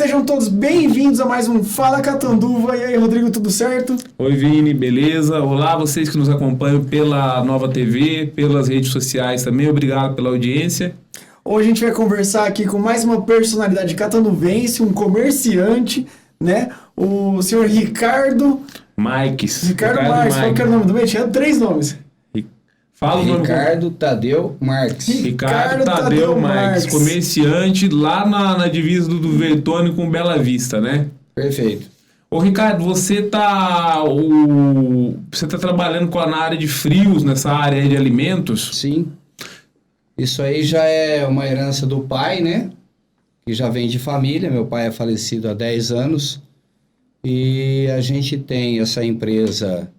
Sejam todos bem-vindos a mais um Fala Catanduva. E aí, Rodrigo, tudo certo? Oi, Vini, beleza? Olá, vocês que nos acompanham pela Nova TV, pelas redes sociais também. Obrigado pela audiência. Hoje a gente vai conversar aqui com mais uma personalidade catanduvense, um comerciante, né? O senhor Ricardo Marques. Ricardo Marques. Qual que era o nome do meio? Tinha 3 nomes. Fala o nome. Ricardo Tadeu Marques. Ricardo Tadeu Marques, comerciante lá na divisa do Vertone com Bela Vista, né? Perfeito. Ô, Ricardo, você tá trabalhando na área de frios, nessa área aí de alimentos? Sim. Isso aí já é uma herança do pai, né? Que já vem de família. Meu pai é falecido há 10 anos. E a gente tem essa empresa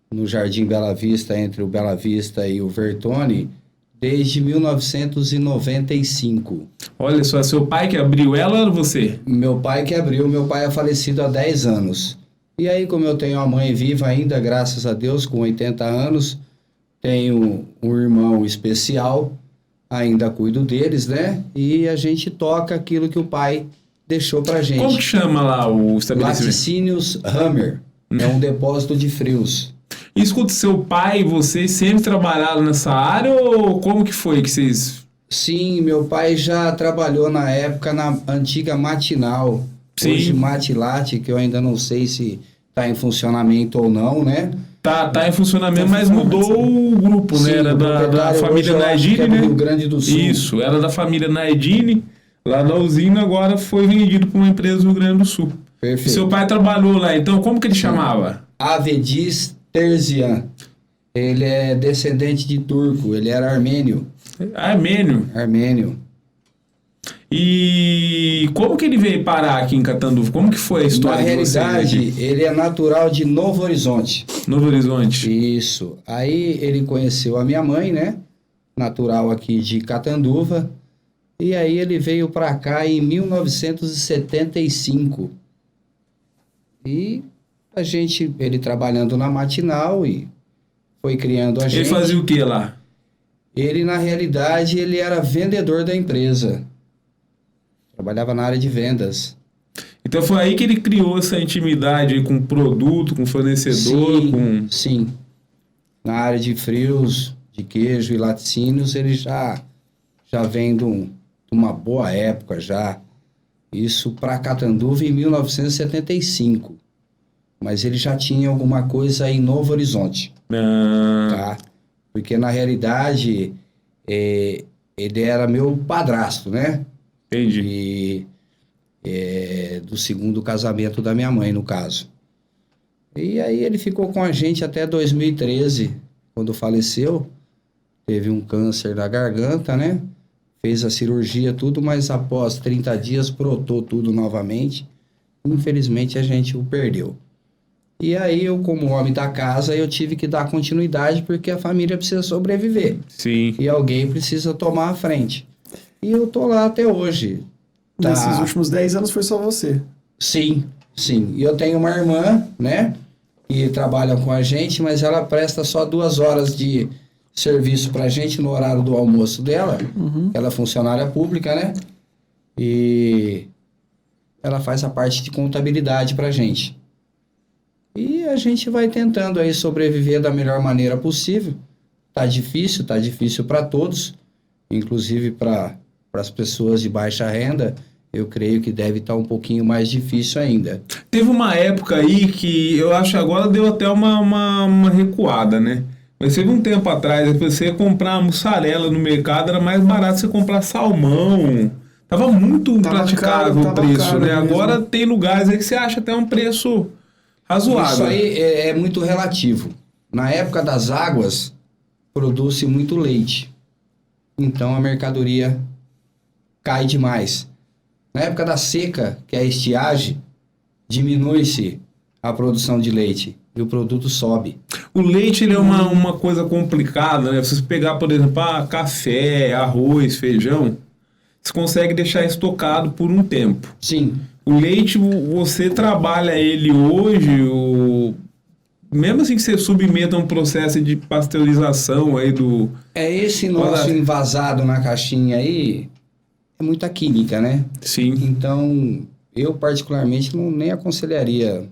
no Jardim Bela Vista, entre o Bela Vista e o Vertone, desde 1995. Olha só, seu pai que abriu ela ou você? Meu pai que abriu, meu pai é falecido há 10 anos. E aí, como eu tenho uma mãe viva ainda, graças a Deus, com 80 anos, tenho um irmão especial, ainda cuido deles, né? E a gente toca aquilo que o pai deixou pra gente. Como que chama lá o estabelecimento? Laticínios Hammer. É um depósito de frios. E escuta, seu pai e você sempre trabalharam nessa área ou como que foi que vocês... Sim, meu pai já trabalhou na época na antiga Matinal. Sim. Hoje Matilate, que eu ainda não sei se está em funcionamento ou não, né? Tá em funcionamento, mas mudou o grupo, né? Sim, Era da família Nardini, né? do Rio Grande do Sul. Isso, era da família Nardini, lá na usina, agora foi vendido para uma empresa do Rio Grande do Sul. Perfeito. E seu pai trabalhou lá, então como que ele chamava? Avedis Terzian. Ele é descendente de turco, ele era armênio. Armênio. Armênio. E como que ele veio parar aqui em Catanduva? Como que foi a história Na de vocês realidade, aqui? ele é natural de Novo Horizonte. Novo Horizonte. Isso. Aí ele conheceu a minha mãe, né? Natural aqui de Catanduva. E aí ele veio para cá em 1975. E ele trabalhando na Matinal e foi criando a gente. Ele fazia o que lá? Ele, na realidade, ele era vendedor da empresa. Trabalhava na área de vendas. Então foi aí que ele criou essa intimidade aí com produto, com fornecedor, Sim, sim. Na área de frios, de queijo e laticínios, ele já vem de uma boa época já. Isso para Catanduva em 1975. Mas ele já tinha alguma coisa em Novo Horizonte. Tá? Porque na realidade ele era meu padrasto, né? Entendi. Do segundo casamento da minha mãe, no caso. E aí ele ficou com a gente até 2013, quando faleceu. Teve um câncer na garganta, né? Fez a cirurgia, tudo, mas após 30 dias brotou tudo novamente. Infelizmente a gente o perdeu. E aí eu, como homem da casa, eu tive que dar continuidade porque a família precisa sobreviver. Sim. E alguém precisa tomar a frente. E eu tô lá até hoje. Tá? Nesses últimos 10 anos foi só você. Sim, sim. E eu tenho uma irmã, né? Que trabalha com a gente, mas ela presta só 2 horas de serviço pra gente no horário do almoço dela. Uhum. Ela é funcionária pública, né? E ela faz a parte de contabilidade pra gente. E a gente vai tentando aí sobreviver da melhor maneira possível. Tá difícil para todos, inclusive para as pessoas de baixa renda, eu creio que deve estar um pouquinho mais difícil ainda. Teve uma época aí que eu acho que agora deu até uma recuada, né? Mas teve um tempo atrás, você ia comprar mussarela no mercado, era mais barato você comprar salmão. Tava muito praticável o preço, né? Mesmo. Agora tem lugares aí que você acha até um preço razoável. Isso aí é muito relativo. Na época das águas, produz-se muito leite. Então a mercadoria cai demais. Na época da seca, que é a estiagem, diminui-se a produção de leite e o produto sobe. O leite ele é uma coisa complicada, né? Se você pegar, por exemplo, café, arroz, feijão, você consegue deixar estocado por um tempo. Sim. O leite, você trabalha ele hoje, mesmo assim que você submeta a um processo de pasteurização aí do... Esse nosso envasado na caixinha aí, é muita química, né? Sim. Então, eu particularmente nem aconselharia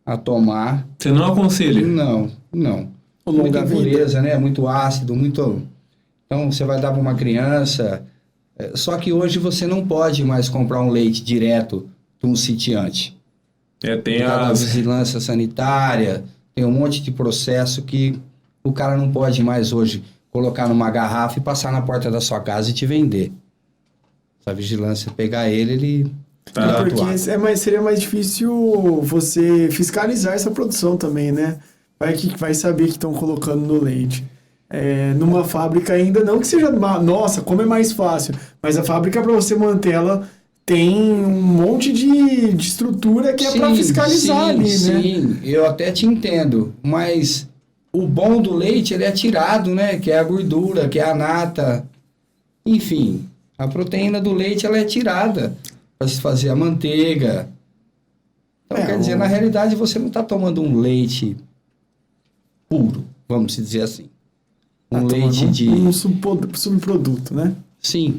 a tomar. Você não aconselha? Não. Longa Muita vida. impureza, né? Muito ácido, muito... Então, você vai dar para uma criança... Só que hoje você não pode mais comprar um leite direto de um sitiante. Tem Por causa da as... vigilância sanitária, tem um monte de processo que o cara não pode mais hoje colocar numa garrafa e passar na porta da sua casa e te vender. Se a vigilância pegar ele Tá. vai Porque atuar. seria mais difícil você fiscalizar essa produção também, né? Vai saber que estão colocando no leite. Numa fábrica ainda, não que seja... Nossa, como é mais fácil. Mas a fábrica, para você manter ela, tem um monte de estrutura que é para fiscalizar ali, né? Sim, eu até te entendo. Mas o bom do leite, ele é tirado, né? Que é a gordura, que é a nata. Enfim, a proteína do leite, ela é tirada para se fazer a manteiga. Então, quer dizer, na realidade, você não está tomando um leite puro, vamos dizer assim. Um leite de... Um subproduto, né? Sim.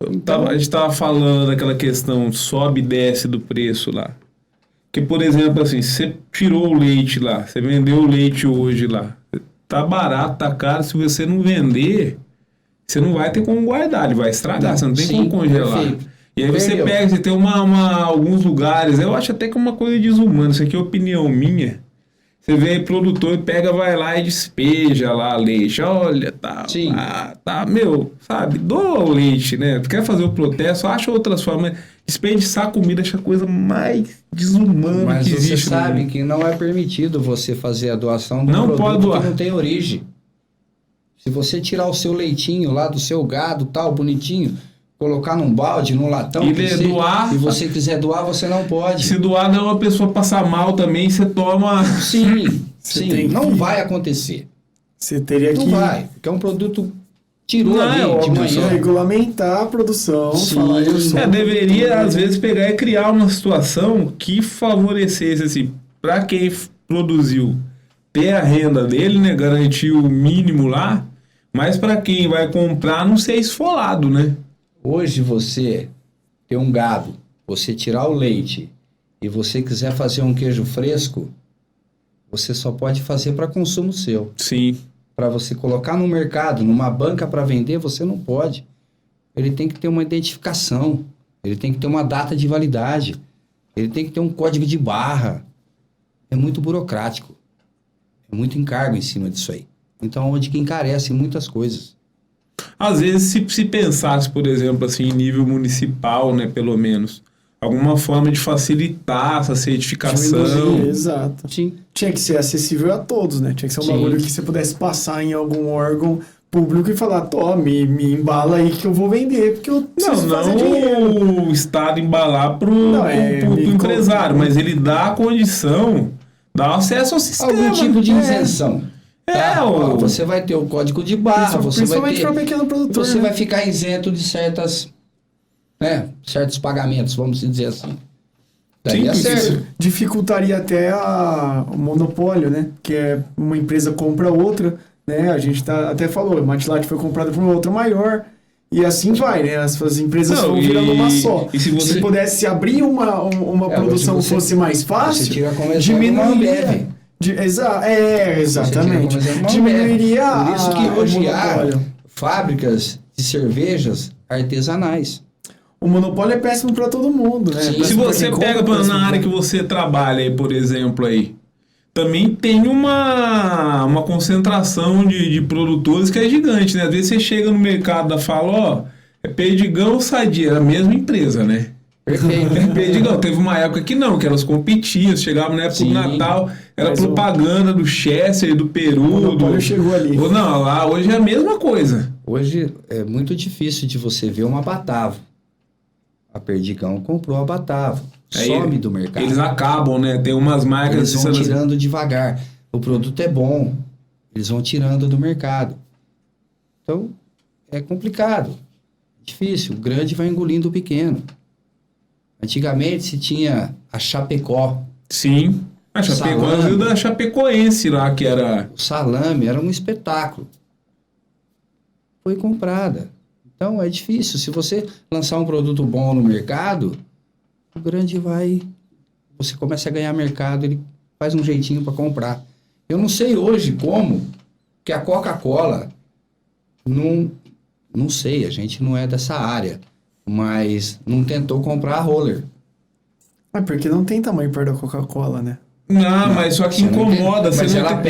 A gente estava falando daquela questão sobe e desce do preço lá. Que, por exemplo, assim, você tirou o leite lá, você vendeu o leite hoje lá. Tá barato, tá caro. Se você não vender, você não vai ter como guardar, ele vai estragar, você não tem como congelar. Perfeito. E aí você pega, você tem alguns lugares, eu acho até que é uma coisa desumana, isso aqui é opinião minha. Você vê produtor e pega, vai lá e despeja lá leite. Olha, tá, Sim. sabe? Doa o leite, né? Quer fazer o protesto, acha outras formas. Desperdiçar comida, acha a coisa mais desumana Mas que você existe. sabe que não é permitido você fazer a doação de um Não produto pode doar. que não tem origem. Se você tirar o seu leitinho lá do seu gado, tal, bonitinho, colocar num balde, num latão, doar, e você quiser doar, você não pode. Se doar, não, a pessoa passar mal também, você toma... Sim, tem não que- vai acontecer. Você teria Não que vai, porque é um produto tirou Não, ali é de óbvio, manhã. regulamentar a produção, Sim. falar eu sou... Deveria, às vezes, pegar e criar uma situação que favorecesse, assim, para quem produziu ter a renda dele, né, garantir o mínimo lá, mas para quem vai comprar não ser esfolado, né? Hoje você ter um gado, você tirar o leite e você quiser fazer um queijo fresco, você só pode fazer para consumo seu. Sim. Para você colocar no mercado, numa banca para vender, você não pode. Ele tem que ter uma identificação, ele tem que ter uma data de validade, ele tem que ter um código de barra. É muito burocrático. É muito encargo em cima disso aí. Então, onde que encarece muitas coisas. Às vezes, se pensasse, por exemplo, assim, em nível municipal, né, pelo menos, alguma forma de facilitar essa certificação. Diminuir, exato. Sim. Tinha que ser acessível a todos, né? Tinha que ser um Sim. bagulho que você pudesse passar em algum órgão público e falar, me embala aí que eu vou vender, porque eu preciso fazer dinheiro. Não o Estado embalar pro me empresário, mas ele dá a condição, dá acesso ao sistema. Algum tipo de isenção. Ó, Você vai ter o código de barra, você vai Principalmente ter... para pequeno produtor. Você né? vai ficar isento de certos pagamentos, vamos dizer assim. Daí Sim, é certo. Dificultaria até o monopólio, né? Que é uma empresa compra outra, né? A gente até falou, a Matilade foi comprada por uma outra maior. E assim vai, né? As empresas vão virando uma só. E se você... pudesse abrir uma produção hoje você- fosse mais Você fácil, tira como exemplo uma diminuiria. Ambev. Exatamente. Você tira como exemplo uma Diminuiria Ambev. Por isso que hoje há monopólio. fábricas de cervejas artesanais. O monopólio é péssimo para todo mundo, né? Sim. Péssimo Se pra você quem pega compra, péssimo na área pra- que você trabalha aí, por exemplo, aí, também tem uma concentração de produtores que é gigante, né? Às vezes você chega no mercado e fala, ó, é Perdigão ou Sadia, é a mesma empresa, né? Perfeito. Perdigão, teve uma época que não, que elas competiam, chegavam na época do Sim, Natal, era mas propaganda do Chester, do Peru, O monopólio chegou ali. Ou não, lá hoje é a mesma coisa. Hoje é muito difícil de você ver uma Batavo. A Perdigão comprou a Batavo. Aí, Some do mercado. Eles acabam, né? Tem umas marcas... Eles vão assim, tirando devagar. O produto é bom. Eles vão tirando do mercado. Então, é complicado. Difícil. O grande vai engolindo o pequeno. Antigamente se tinha a Chapecó. Sim. A Chapecó, Salame. da Chapecoense lá, que era... O salame era um espetáculo. Foi comprada. Então, é difícil. Se você lançar um produto bom no mercado, o grande vai, você começa a ganhar mercado, ele faz um jeitinho para comprar. Eu não sei hoje como que a Coca-Cola não sei, a gente não é dessa área, mas não tentou comprar a Roller. É porque não tem tamanho perto da Coca-Cola, né? Não, mas só que Você não incomoda. entende. Mas você ela não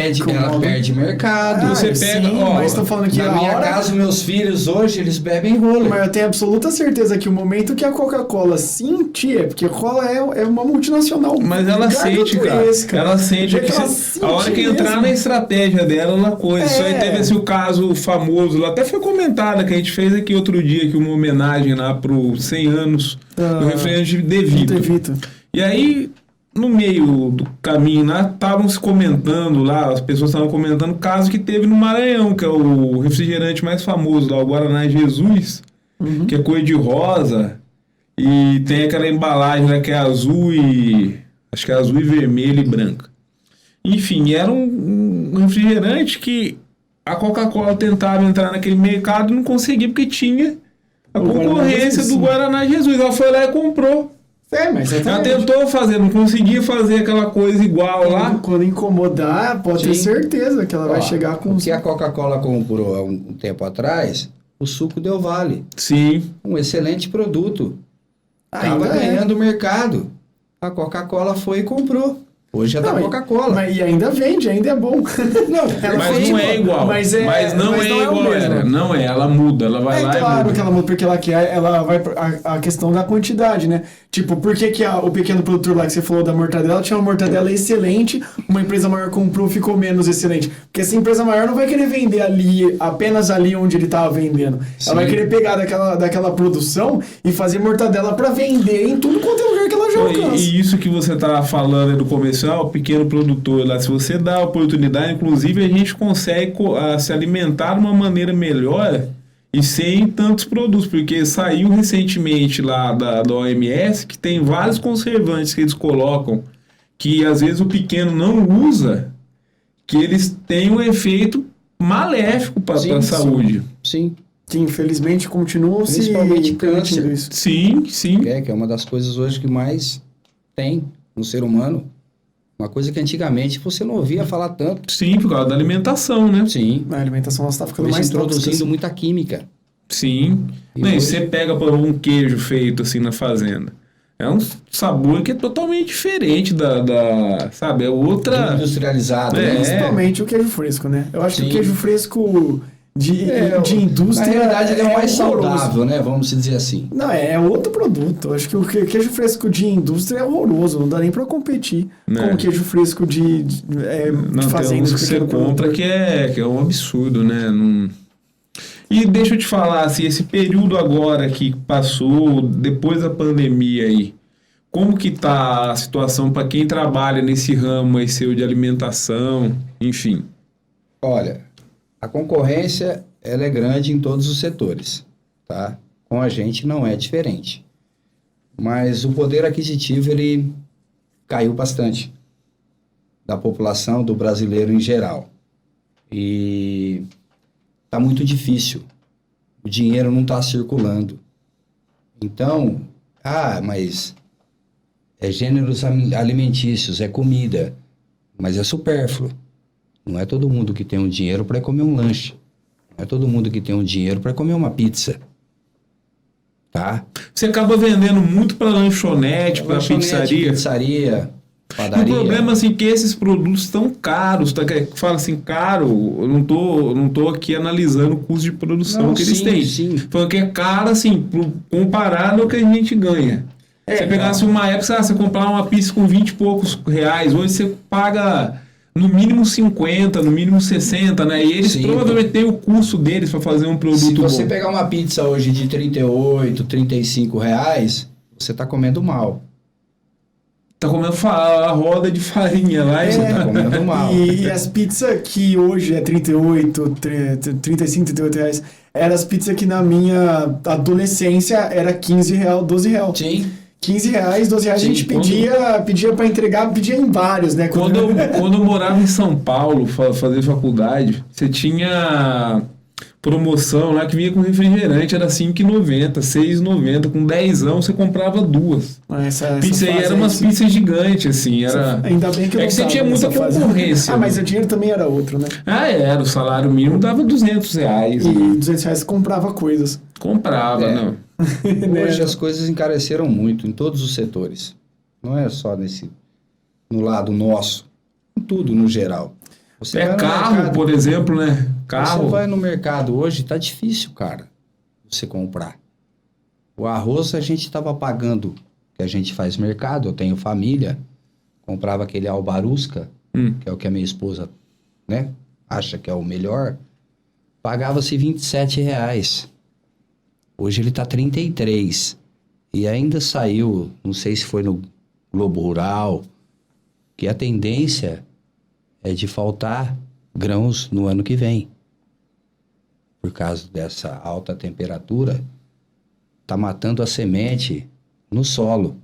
tem- perde mercado. Ah, você pega, sim, ó, mas tô falando que Na a minha hora... casa, meus filhos hoje, eles bebem Roller. Mas eu tenho absoluta certeza que o momento que a Coca-Cola sentir, porque a Coca-Cola é uma multinacional. Mas ela sente, cara. gigantesca. Ela sente. É que ela A hora que sente entrar mesmo. na estratégia dela, ela coisa. Isso aí É. teve esse o caso famoso lá. Até foi comentado que a gente fez aqui outro dia, que uma homenagem lá pro 100 anos do refrigerante Não Devito. evito. E aí, no meio do caminho lá, estavam se comentando lá, as pessoas estavam comentando o caso que teve no Maranhão, que é o refrigerante mais famoso lá, o Guaraná Jesus, que é cor de rosa, e tem aquela embalagem lá que é azul e... acho que é azul e vermelho e branca. Enfim, era um refrigerante que a Coca-Cola tentava entrar naquele mercado e não conseguia, porque tinha a O Guaraná concorrência Jesus, do sim. Guaraná Jesus. Ela foi lá e comprou. Mas Ela tentou fazer, não conseguia fazer aquela coisa igual lá. Quando incomodar, pode ter Sim. certeza que ela vai Ó, chegar com... o que a Coca-Cola comprou há um tempo atrás, o suco Del Valle. Sim. Um excelente produto. Estava Ainda é. ganhando mercado. A Coca-Cola foi e comprou. Hoje é da Não, Coca-Cola. E ainda vende, ainda é bom. Não, Mas não é igual. Mas não é o igual mesmo. era. Não é, ela muda, ela vai É lá e claro muda. que ela muda, porque ela vai a questão da quantidade, né? Tipo, por que o pequeno produtor lá que você falou da mortadela tinha uma mortadela excelente, uma empresa maior comprou, ficou menos excelente? Porque essa empresa maior não vai querer vender ali, apenas ali onde ele tava vendendo. Sim. Ela vai querer pegar daquela produção e fazer mortadela pra vender em tudo quanto é lugar que ela já alcança. E isso que você tá falando aí do comercial, o pequeno produtor lá, se você dá a oportunidade, inclusive a gente consegue se alimentar de uma maneira melhor e sem tantos produtos, porque saiu recentemente lá da OMS que tem vários conservantes que eles colocam, que às vezes o pequeno não usa, que eles têm um efeito maléfico para Sim, a saúde. Sim. Que infelizmente continuam se Principalmente permitindo câncer. isso. Sim, sim. Que é uma das coisas hoje que mais tem no ser humano. Uma coisa que antigamente você não ouvia falar tanto. Sim, por causa da alimentação, né? Sim. A alimentação está ficando Hoje mais introduzindo tóxica. muita química. Sim. E Não, e hoje- você pega por um queijo feito assim na fazenda. É um sabor que é totalmente diferente sabe? É outra. Industrializado. É. Né? Principalmente o queijo fresco, né? Eu acho que Sim. o queijo fresco de Na indústria... realidade, ele é o mais horroroso. saudável, né? Vamos dizer assim. Não, é outro produto. Eu acho que o queijo fresco de indústria é horroroso. Não dá nem pra competir Né. com o queijo fresco de Não, tem fazenda. uns de que você pequeno compra produtor. que é um absurdo, né? E deixa eu te falar, assim, esse período agora que passou, depois da pandemia aí, como que tá a situação para quem trabalha nesse ramo aí seu de alimentação, enfim? Olha, a concorrência ela é grande em todos os setores, tá? Com a gente não é diferente. Mas o poder aquisitivo ele caiu bastante da população, do brasileiro em geral. E tá muito difícil. O dinheiro não está circulando. Então, mas é gêneros alimentícios, é comida, mas é supérfluo. Não é todo mundo que tem um dinheiro para comer um lanche. Não é todo mundo que tem um dinheiro para comer uma pizza. Tá? Você acaba vendendo muito para lanchonete, para pizzaria. Pizzaria, O padaria. problema assim que esses produtos estão caros, tá? Que fala assim, caro, eu não tô aqui analisando o custo de produção Não, que eles sim, têm. sim. Falando que é caro assim, comparado ao que a gente ganha. Você pegasse uma época, você comprar uma pizza com 20 e poucos reais, hoje você paga no mínimo 50, no mínimo 60, né? E eles Sim. provavelmente têm o custo deles para fazer um produto Se você bom. pegar uma pizza hoje de 38, 35 reais, você tá comendo mal. Tá comendo a roda de farinha lá e Você tá comendo mal. E as pizzas que hoje é 38, 35, 38 reais, eram as pizzas que na minha adolescência era 15 real, 12 real. Sim. 15 reais, 12 reais Sim, a gente pedia pra entregar, pedia em vários, né? Quando eu morava em São Paulo, fazer faculdade, você tinha... promoção lá que vinha com refrigerante, era R$5,90, R$6,90. Com 10ão você comprava duas. Essa Pizza aí fase era umas pizzas gigantes, assim. Era... Ainda bem que eu É não que você tava tinha muita nessa fase. concorrência. Mas o dinheiro também era outro, né? Ah, era. O salário mínimo dava R$200. E R$200 você comprava coisas. Comprava, É. não. Hoje as coisas encareceram muito em todos os setores. Não é só no lado nosso, em tudo no geral. Você vai no Carro, mercado, por exemplo, né? Você Carro. vai no mercado hoje, tá difícil, cara, você comprar. O arroz a gente tava pagando, que a gente faz mercado, eu tenho família, comprava aquele Albarusca, que é o que a minha esposa, né, acha que é o melhor, pagava-se R$27. Hoje ele tá 33. E ainda saiu, não sei se foi no Globo Rural, que a tendência é de faltar grãos no ano que vem. Por causa dessa alta temperatura, tá matando a semente no solo.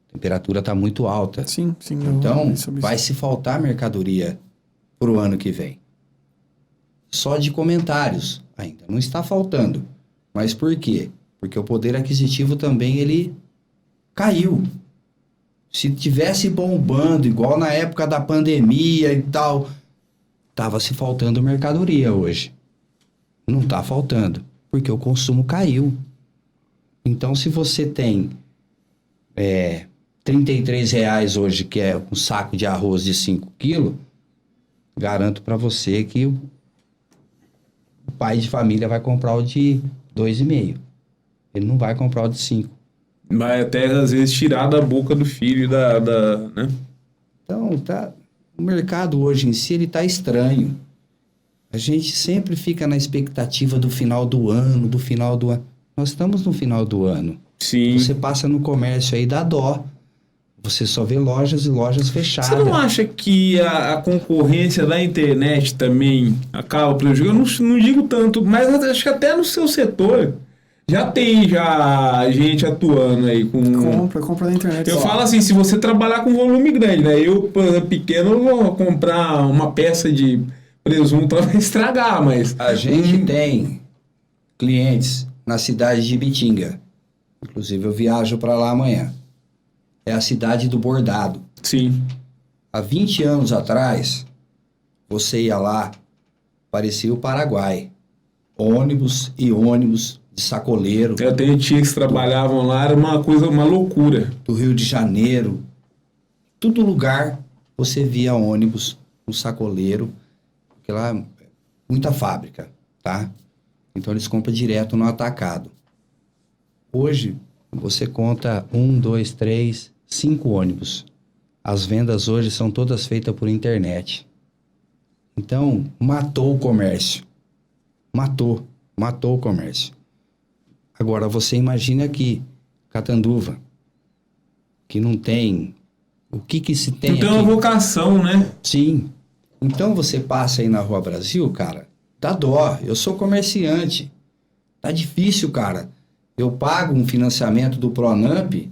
A temperatura tá muito alta. Sim. Então, vai se faltar mercadoria pro ano que vem. Só de comentários ainda. Não está faltando. Mas por quê? Porque o poder aquisitivo também, ele caiu. Se tivesse bombando, igual na época da pandemia e tal, tava se faltando mercadoria hoje. Não tá faltando, porque o consumo caiu. Então, se você tem R$33 hoje, que é um saco de arroz de 5 quilos, garanto para você que o pai de família vai comprar o de 2,5. Ele não vai comprar o de 5. Vai até, às vezes, tirar da boca do filho né? Então, o mercado hoje em si, ele tá estranho. A gente sempre fica na expectativa do final do ano, Nós estamos no final do ano. Sim. Você passa no comércio aí, dá dó. Você só vê lojas e lojas fechadas. Você não acha que a concorrência da internet também acaba prejudicando? Eu não digo tanto, mas acho que até no seu setor já tem gente atuando aí com... Compra na internet. Eu falo assim, se você trabalhar com volume grande, né? Eu, pequeno, eu vou comprar uma peça de presunto, ela vai estragar, mas... A gente tem clientes na cidade de Ibitinga. Inclusive, eu viajo para lá amanhã. É a cidade do bordado. Sim. Há 20 anos atrás, você ia lá, parecia o Paraguai. Ônibus e ônibus de sacoleiro. Eu tenho tias que trabalhavam lá, era uma loucura. Do Rio de Janeiro. Todo lugar você via ônibus, um sacoleiro. Porque lá é muita fábrica, tá? Então eles compram direto no atacado. Hoje, você conta 1, 2, 3, 5 ônibus. As vendas hoje são todas feitas por internet. Então, matou o comércio. Matou o comércio. Agora, você imagina aqui, Catanduva, que não tem... O que se tem Não tem aqui? uma vocação, né? Sim. Então, você passa aí na Rua Brasil, cara, dá dó. Eu sou comerciante. Tá difícil, cara. Eu pago um financiamento do Pronamp, que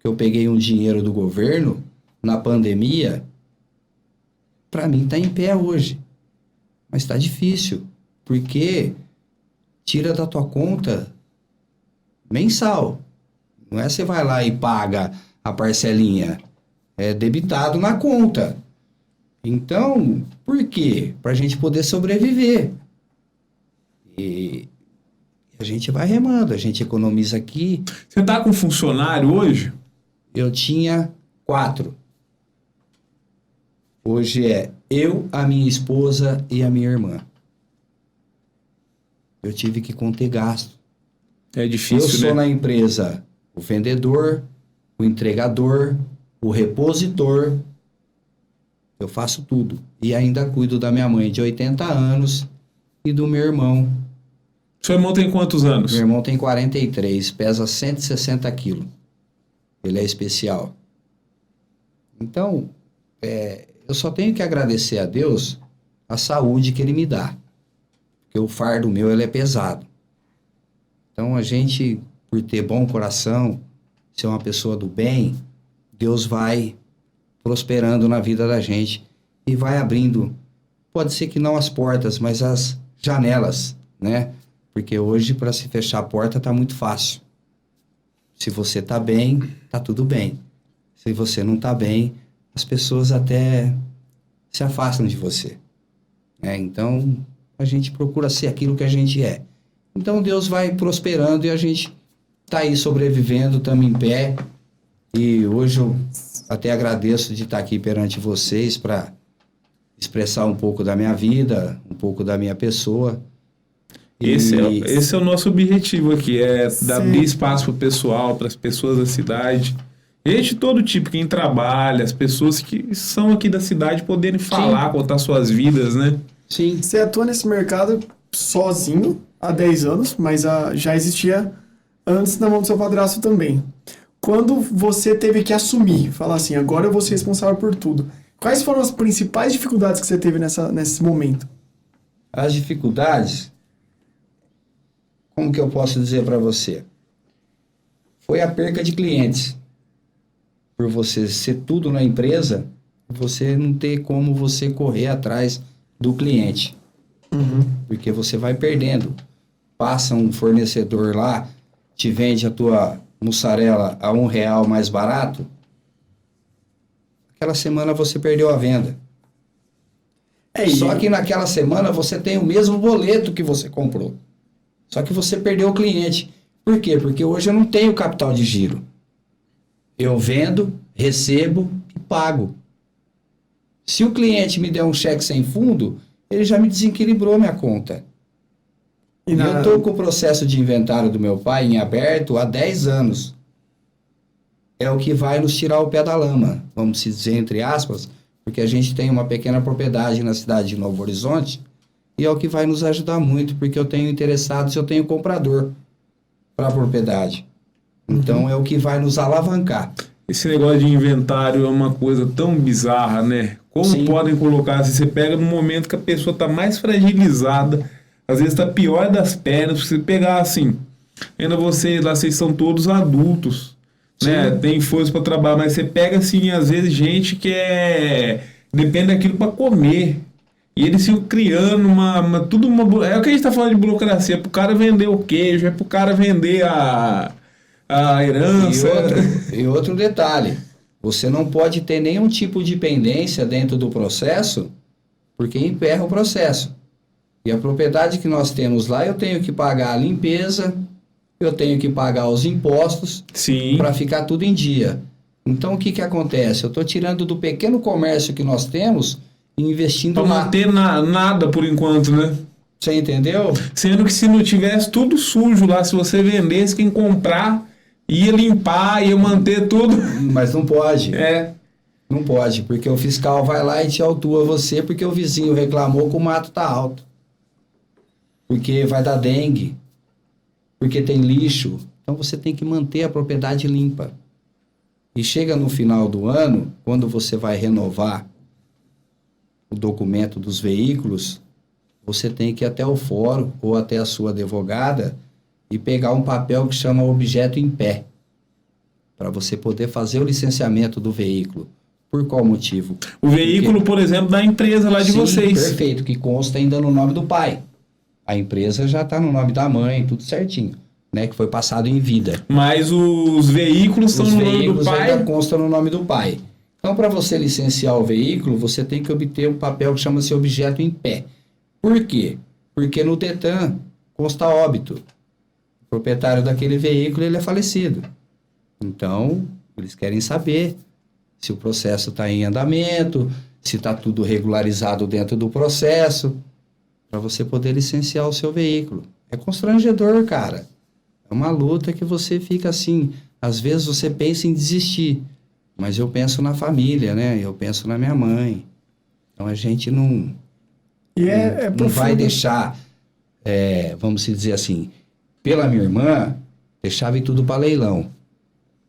eu peguei um dinheiro do governo na pandemia. Para mim tá em pé hoje. Mas tá difícil, porque tira da tua conta mensal. Não é você vai lá e paga a parcelinha. É debitado na conta. Então, por quê? Pra gente poder sobreviver. E a gente vai remando, a gente economiza aqui. Você tá com funcionário hoje? Eu tinha 4. Hoje é eu, a minha esposa e a minha irmã. Eu tive que conter gasto. É difícil, Eu sou né? na empresa o vendedor, o entregador, o repositor. Eu faço tudo. E ainda cuido da minha mãe de 80 anos e do meu irmão. Seu irmão tem quantos anos? Meu irmão tem 43, pesa 160 quilos. Ele é especial. Então, eu só tenho que agradecer a Deus a saúde que Ele me dá. Porque o fardo meu, ele é pesado. Então, a gente, por ter bom coração, ser uma pessoa do bem, Deus vai prosperando na vida da gente e vai abrindo, pode ser que não as portas, mas as janelas, né? Porque hoje, para se fechar a porta, tá muito fácil. Se você tá bem, tá tudo bem. Se você não tá bem, as pessoas até se afastam de você. Então, a gente procura ser aquilo que a gente é. Então, Deus vai prosperando e a gente tá aí sobrevivendo, estamos em pé. E hoje eu até agradeço de estar aqui perante vocês para expressar um pouco da minha vida, um pouco da minha pessoa. Esse é o nosso objetivo aqui, Sim. abrir espaço para o pessoal, para as pessoas da cidade. Gente de todo tipo, quem trabalha, as pessoas que são aqui da cidade poderem falar, contar suas vidas, né? Sim. Você atua nesse mercado sozinho há 10 anos, mas já existia antes na mão do seu padrasto também. Quando você teve que assumir, falar assim, agora eu vou ser responsável por tudo, quais foram as principais dificuldades que você teve nesse momento? As dificuldades, como que eu posso dizer para você? Foi a perca de clientes. Por você ser tudo na empresa, você não ter como você correr atrás do cliente. Porque você vai perdendo. Passa um fornecedor lá, te vende a tua mussarela a R$1 mais barato, aquela semana você perdeu a venda. Só que naquela semana você tem o mesmo boleto que você comprou. Só que você perdeu o cliente. Por quê? Porque hoje eu não tenho capital de giro. Eu vendo, recebo e pago. Se o cliente me der um cheque sem fundo, ele já me desequilibrou minha conta. Eu estou com o processo de inventário do meu pai em aberto há 10 anos. É o que vai nos tirar o pé da lama, vamos dizer entre aspas, porque a gente tem uma pequena propriedade na cidade de Novo Horizonte e é o que vai nos ajudar muito, porque eu tenho interessados, eu tenho comprador para a propriedade. Então é o que vai nos alavancar. Esse negócio de inventário é uma coisa tão bizarra, né? Como Sim. podem colocar, se você pega no momento que a pessoa está mais fragilizada, às vezes está pior das pernas, se você pegar assim, ainda vocês lá, vocês são todos adultos, né? Tem força para trabalhar, mas você pega assim, às vezes gente que depende daquilo para comer. E eles ficam criando é o que a gente tá falando de burocracia, é pro cara vender o queijo, é pro cara vender a herança. E outro detalhe, você não pode ter nenhum tipo de pendência dentro do processo, porque emperra o processo. E a propriedade que nós temos lá, eu tenho que pagar a limpeza, eu tenho que pagar os impostos para ficar tudo em dia. Então, o que acontece? Eu estou tirando do pequeno comércio que nós temos e investindo Pra lá. não ter nada por enquanto, né? Você entendeu? Sendo que se não tivesse tudo sujo lá, se você vendesse, quem comprar ia limpar, ia manter tudo. Mas não pode. É. Não pode, porque o fiscal vai lá e te autua você porque o vizinho reclamou que o mato tá alto. Porque vai dar dengue. Porque tem lixo. Então você tem que manter a propriedade limpa. E chega no final do ano, quando você vai renovar o documento dos veículos, você tem que ir até o fórum ou até a sua advogada e pegar um papel que chama objeto em pé, para você poder fazer o licenciamento do veículo. Por qual motivo? O veículo, por exemplo, da empresa lá de vocês. Perfeito, que consta ainda no nome do pai. A empresa já está no nome da mãe, tudo certinho, né? Que foi passado em vida. Mas os veículos estão no nome do pai? Ainda constam no nome do pai. Então, para você licenciar o veículo, você tem que obter um papel que chama-se objeto em pé. Por quê? Porque no Detran consta óbito. O proprietário daquele veículo, ele é falecido. Então, eles querem saber se o processo está em andamento, se está tudo regularizado dentro do processo, para você poder licenciar o seu veículo. É constrangedor, cara. É uma luta que você fica assim, às vezes você pensa em desistir, mas eu penso na família, né? Eu penso na minha mãe. Então a gente não vai deixar, vamos dizer assim, pela minha irmã, deixava tudo para leilão.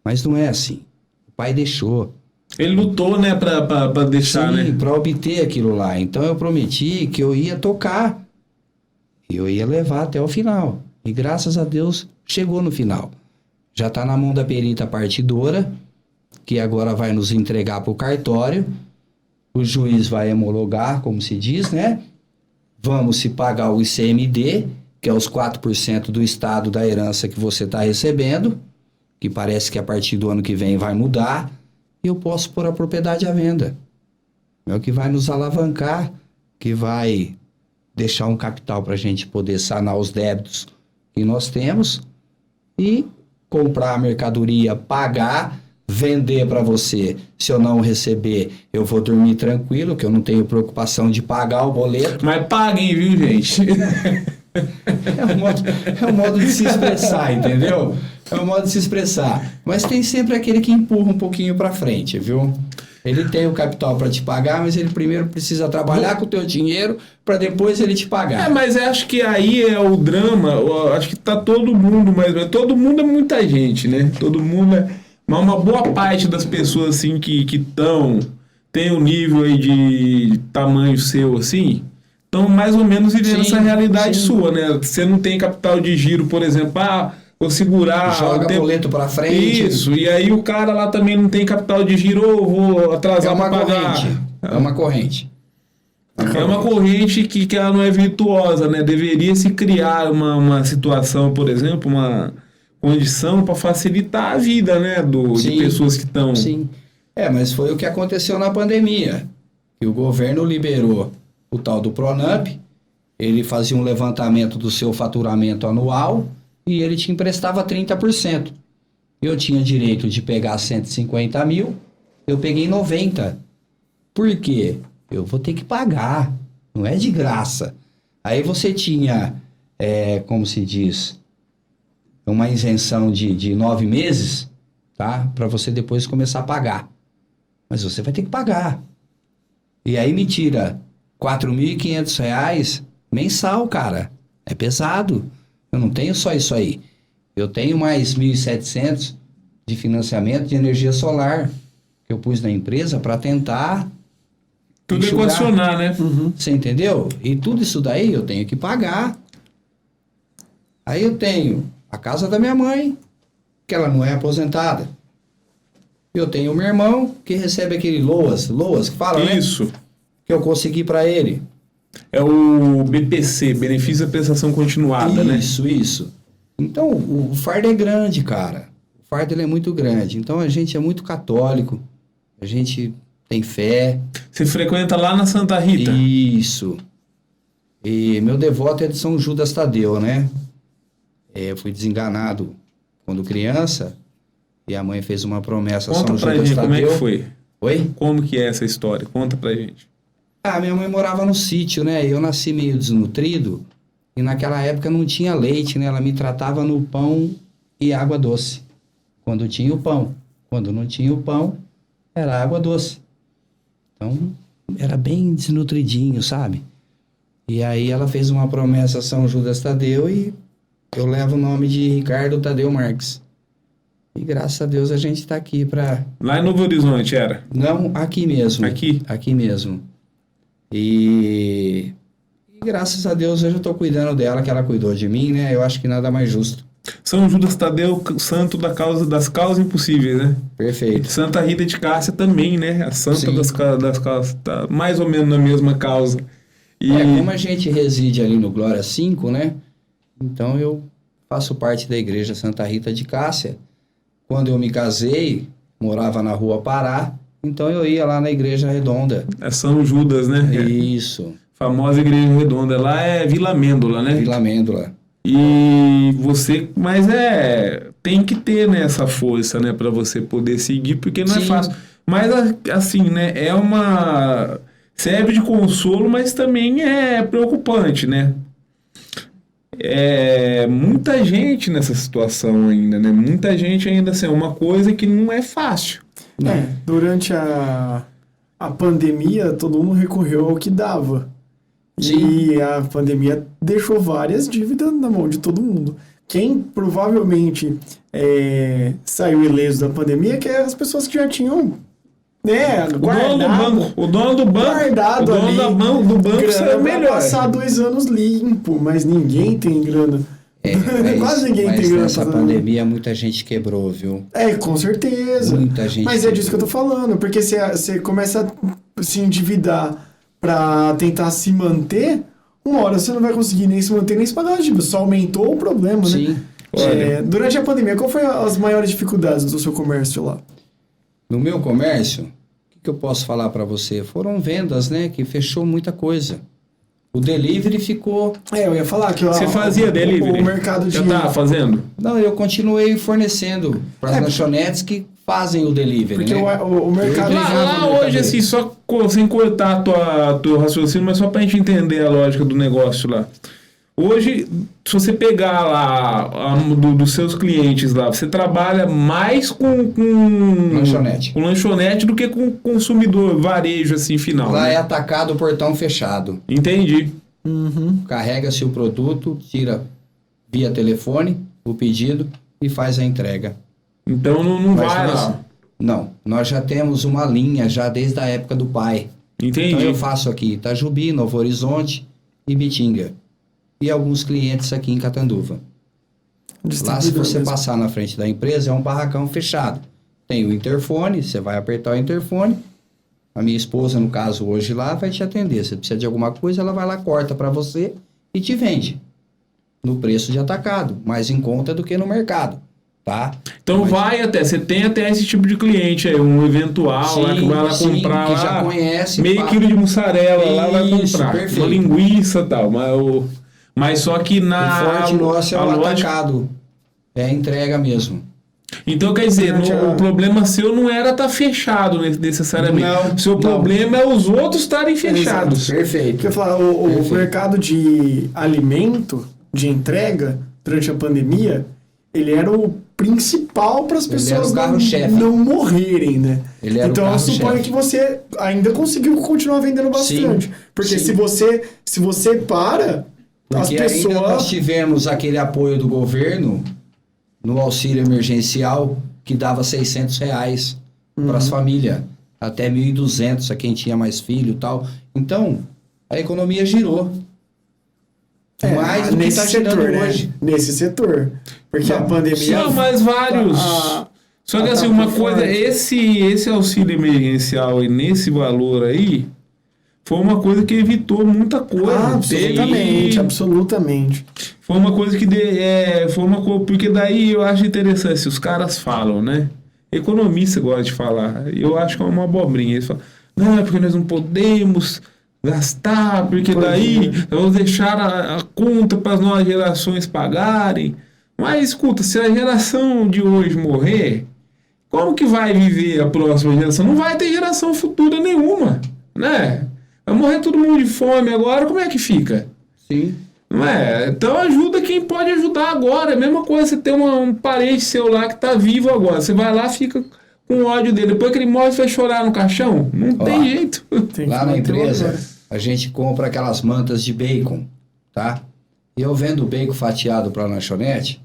Mas não é assim. O pai deixou. Ele lutou, né, pra deixar, né? Sim, para obter aquilo lá. Então eu prometi que eu ia tocar. E eu ia levar até o final. E graças a Deus chegou no final. Já está na mão da perita partidora, que agora vai nos entregar para o cartório. O juiz vai homologar, como se diz, né? vamos se pagar o ICMD, que é os 4% do estado da herança que você está recebendo, que parece que a partir do ano que vem vai mudar, e eu posso pôr a propriedade à venda. É o que vai nos alavancar, que vai deixar um capital para a gente poder sanar os débitos que nós temos e comprar a mercadoria, pagar, vender para você. Se eu não receber, eu vou dormir tranquilo, que eu não tenho preocupação de pagar o boleto. Mas paguem, viu, gente? É um modo de se expressar, entendeu? É um modo de se expressar. Mas tem sempre aquele que empurra um pouquinho para frente, viu? Ele tem o capital para te pagar, mas ele primeiro precisa trabalhar com o teu dinheiro para depois ele te pagar. Mas eu acho que aí é o drama. Eu acho que tá todo mundo, mas todo mundo é muita gente, né? Todo mundo é... Mas uma boa parte das pessoas, assim, que tem um nível aí de tamanho seu, assim, estão mais ou menos vivendo essa realidade sua, né? Você não tem capital de giro, por exemplo, vou segurar... Joga boleto pra frente. Isso, e aí o cara lá também não tem capital de giro, vou atrasar pra pagar. É uma corrente. É uma corrente que ela não é virtuosa, né? Deveria se criar uma situação, por exemplo, uma condição para facilitar a vida, né? De pessoas que estão... Sim, mas foi o que aconteceu na pandemia. Que o governo liberou o tal do Pronamp, ele fazia um levantamento do seu faturamento anual e ele te emprestava 30%. Eu tinha direito de pegar 150 mil, eu peguei 90. Por quê? Eu vou ter que pagar, não é de graça. Aí você tinha, como se diz, uma isenção de 9 meses, tá? Para você depois começar a pagar. Mas você vai ter que pagar. E aí me tira R$4.500 mensal, cara. É pesado. Eu não tenho só isso aí. Eu tenho mais 1.700 de financiamento de energia solar que eu pus na empresa para tentar... Tudo equacionar, né? Você entendeu? E tudo isso daí eu tenho que pagar. Aí eu tenho a casa da minha mãe, que ela não é aposentada. Eu tenho o meu irmão, que recebe aquele LOAS que fala, né? Isso. Que eu consegui para ele. É o BPC, Benefício da Prestação Continuada, né? Isso. Então, o fardo é grande, cara. O fardo ele é muito grande. Então, a gente é muito católico. A gente tem fé. Você frequenta lá na Santa Rita? Isso. E meu devoto é de São Judas Tadeu, né? Eu fui desenganado quando criança. E a mãe fez uma promessa a São Judas Tadeu. Conta pra gente como é que foi. Oi? Como que é essa história? Conta pra gente. Minha mãe morava no sítio, né? Eu nasci meio desnutrido. E naquela época não tinha leite, né? Ela me tratava no pão e água doce. Quando tinha o pão. Quando não tinha o pão, era água doce. Então, era bem desnutridinho, sabe? E aí ela fez uma promessa a São Judas Tadeu e eu levo o nome de Ricardo Tadeu Marques. E graças a Deus a gente tá aqui pra... Lá em Novo Horizonte era? Não, aqui mesmo. Aqui? Aqui mesmo. E graças a Deus eu já tô cuidando dela, que ela cuidou de mim, né? Eu acho que nada mais justo. São Judas Tadeu, santo das causas impossíveis, né? Perfeito. Santa Rita de Cássia também, né? A santa das causas, tá mais ou menos na mesma causa. E... como a gente reside ali no Glória 5, né? Então eu faço parte da igreja Santa Rita de Cássia. Quando eu me casei, morava na Rua Pará, então eu ia lá na Igreja Redonda. É São Judas, né? Isso. Famosa Igreja Redonda. Lá é Vila Amêndola, né? Vila Amêndola. E você... Mas tem que ter, né, essa força, né? Pra você poder seguir, porque não é fácil. Mas, assim, né? É uma... Serve de consolo, mas também é preocupante, né? Muita gente nessa situação ainda, né? Muita gente ainda, assim, é uma coisa que não é fácil. Durante a pandemia, todo mundo recorreu ao que dava. Sim. E a pandemia deixou várias dívidas na mão de todo mundo. Quem provavelmente saiu ileso da pandemia que é as pessoas que já tinham, né, o dono do banco guardado ali, do banco saiu melhor. Passar 2 anos limpo, mas ninguém tem grana. Quase ninguém tem grana. Nessa pandemia muita gente quebrou, viu? Com certeza. Muita gente mas é disso que eu tô falando, porque você começa a se endividar para tentar se manter, uma hora você não vai conseguir nem se manter, nem se pagar a dívida. Só aumentou o problema, né? Sim. Durante a pandemia, qual foi as maiores dificuldades do seu comércio lá? No meu comércio, o que eu posso falar para você? Foram vendas, né? Que fechou muita coisa. O delivery ficou... Eu ia falar que... Você fazia delivery? O mercado de... Já tava fazendo? Não, eu continuei fornecendo para as lanchonetes que fazem o delivery, Porque né? o mercado... Lá hoje, assim, só sem cortar teu raciocínio, mas só pra gente entender a lógica do negócio lá. Hoje, se você pegar lá dos seus clientes lá, você trabalha mais com lanchonete do que com consumidor, varejo, assim, final. Lá né? é atacado, portão fechado. Entendi. Carrega-se o produto, tira via telefone o pedido e faz a entrega. Então não Mas vai nós- lá. Não, nós já temos uma linha já desde a época do pai. Entendi. Então eu faço aqui Itajubi, Novo Horizonte e Bitinga. E alguns clientes aqui em Catanduva. Lá, se você passar na frente da empresa, é um barracão fechado. Tem o interfone, você vai apertar o interfone. A minha esposa, no caso, hoje lá, vai te atender. Se precisa de alguma coisa, ela vai lá, corta para você e te vende. No preço de atacado, mais em conta do que no mercado, tá? Então você tem até esse tipo de cliente aí, um eventual lá que vai lá sim, comprar que lá, já conhece, meio quilo de mussarela lá, vai Isso, comprar. perfeito. Uma linguiça e tal, mas só que O forte nosso é o lógica- atacado. É a entrega mesmo. Então, quer dizer, o problema seu não era estar fechado necessariamente. Não, Seu não. problema é os outros estarem fechados. Perfeito. Porque eu ia falar, o Perfeito. mercado de alimento, de entrega, durante a pandemia, ele era o principal para as Ele era pessoas o carro-chefe. não morrerem, né? Ele era o Então eu carro-chefe. suponho que você ainda conseguiu continuar vendendo bastante. Sim, Porque sim. se você para, as Porque ainda nós pessoas... tivemos aquele apoio do governo no auxílio emergencial que dava R$600 para as famílias. Até 1.200 a quem tinha mais filho e tal. Então, a economia girou. Mais do que está girando hoje. Nesse setor. Porque a pandemia... Não, mas vários. Só que assim, uma atacou coisa, forte. esse auxílio emergencial e nesse valor aí, foi uma coisa que evitou muita coisa. Absolutamente, absolutamente. Foi uma coisa que foi uma coisa, porque daí eu acho interessante, se os caras falam, né? Economista gosta de falar. Eu acho que é uma abobrinha. Eles falam, não, é porque nós não podemos gastar, porque daí vamos deixar a conta para as novas gerações pagarem. Mas escuta, se a geração de hoje morrer, como que vai viver a próxima geração? Não vai ter geração futura nenhuma, né? Vai morrer todo mundo de fome agora, como é que fica? Sim. Não é? Então ajuda quem pode ajudar agora. É a mesma coisa, você tem um parente seu lá que tá vivo agora. Você vai lá, fica com ódio dele. Depois que ele morre, você vai chorar no caixão? Não tem jeito. Tem que Lá na manter o empresa, valor. a gente compra aquelas mantas de bacon, tá? E eu vendo bacon fatiado para a lanchonete.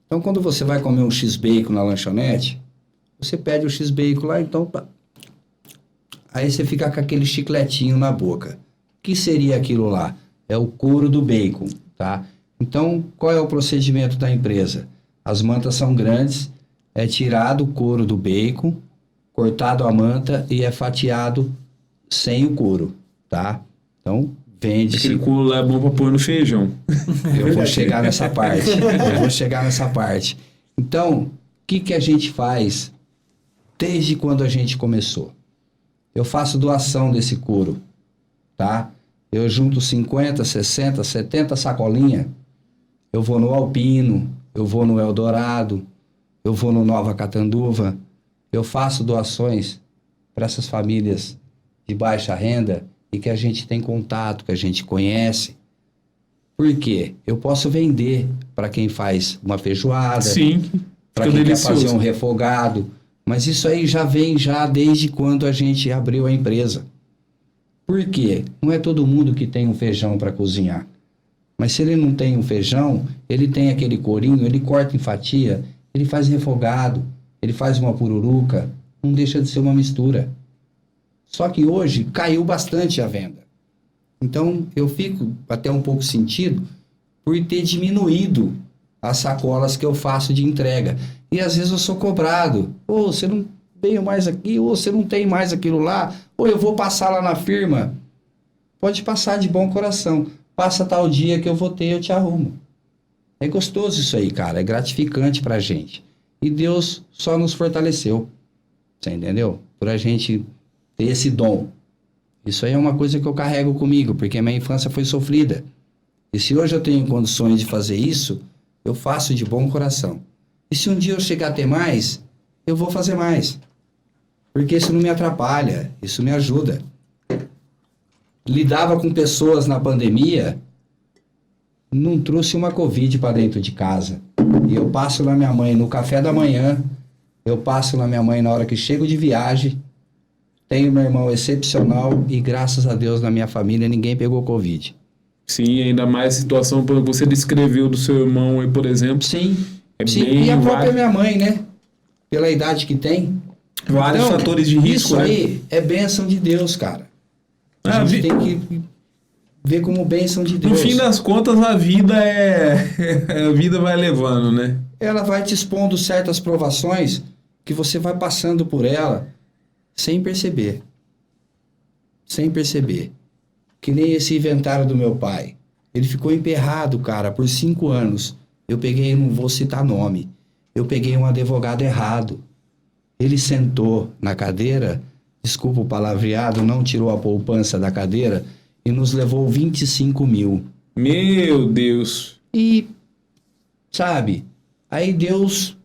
Então, quando você vai comer um X-bacon na lanchonete, você pede o X-bacon lá, então... Aí você fica com aquele chicletinho na boca. O que seria aquilo lá? É o couro do bacon, tá? Então, qual é o procedimento da empresa? As mantas são grandes, é tirado o couro do bacon, cortado a manta e é fatiado sem o couro, tá? Então, vende-se... Aquele culo lá é bom pra pôr no feijão. Eu vou chegar nessa parte. Eu vou chegar nessa parte. Então, o que a gente faz desde quando a gente começou? Eu faço doação desse couro, tá? Eu junto 50, 60, 70 sacolinhas. Eu vou no Alpino, eu vou no Eldorado, eu vou no Nova Catanduva. Eu faço doações para essas famílias de baixa renda e que a gente tem contato, que a gente conhece. Por quê? Eu posso vender para quem faz uma feijoada, Sim. para Fica quem quer delicioso. fazer um refogado. Mas isso aí já vem desde quando a gente abriu a empresa. Por quê? Não é todo mundo que tem um feijão para cozinhar. Mas se ele não tem um feijão, ele tem aquele corinho, ele corta em fatia, ele faz refogado, ele faz uma pururuca, não deixa de ser uma mistura. Só que hoje caiu bastante a venda. Então eu fico até um pouco sentido por ter diminuído as sacolas que eu faço de entrega. E às vezes eu sou cobrado. Ou você não veio mais aqui, ou você não tem mais aquilo lá, ou eu vou passar lá na firma. Pode passar de bom coração. passa tal dia que eu vou ter, eu te arrumo. É gostoso isso aí, cara. É gratificante pra gente. E Deus só nos fortaleceu. Você entendeu? Por a gente ter esse dom. Isso aí é uma coisa que eu carrego comigo, porque a minha infância foi sofrida. E se hoje eu tenho condições de fazer isso, eu faço de bom coração. E se um dia eu chegar a ter mais, eu vou fazer mais. Porque isso não me atrapalha, isso me ajuda. Lidava com pessoas na pandemia, não trouxe uma Covid para dentro de casa. E eu passo na minha mãe no café da manhã, eu passo na minha mãe na hora que chego de viagem. Tenho meu irmão excepcional e graças a Deus na minha família ninguém pegou Covid. Sim, ainda mais a situação que você descreveu do seu irmão aí, por exemplo. Sim, sim. E a própria minha mãe, né? Pela idade que tem. Vários Então, fatores de risco, isso né? aí é bênção de Deus, cara. A gente tem que ver como bênção de Deus. No fim das contas, a vida a vida vai levando, né? Ela vai te expondo certas provações que você vai passando por ela sem perceber. Sem perceber. Que nem esse inventário do meu pai. Ele ficou emperrado, cara, por 5 anos. Eu peguei, não vou citar nome, eu peguei um advogado errado. Ele sentou na cadeira, desculpa o palavreado, não tirou a poupança da cadeira e nos levou 25 mil. Meu Deus. E, sabe, aí Deus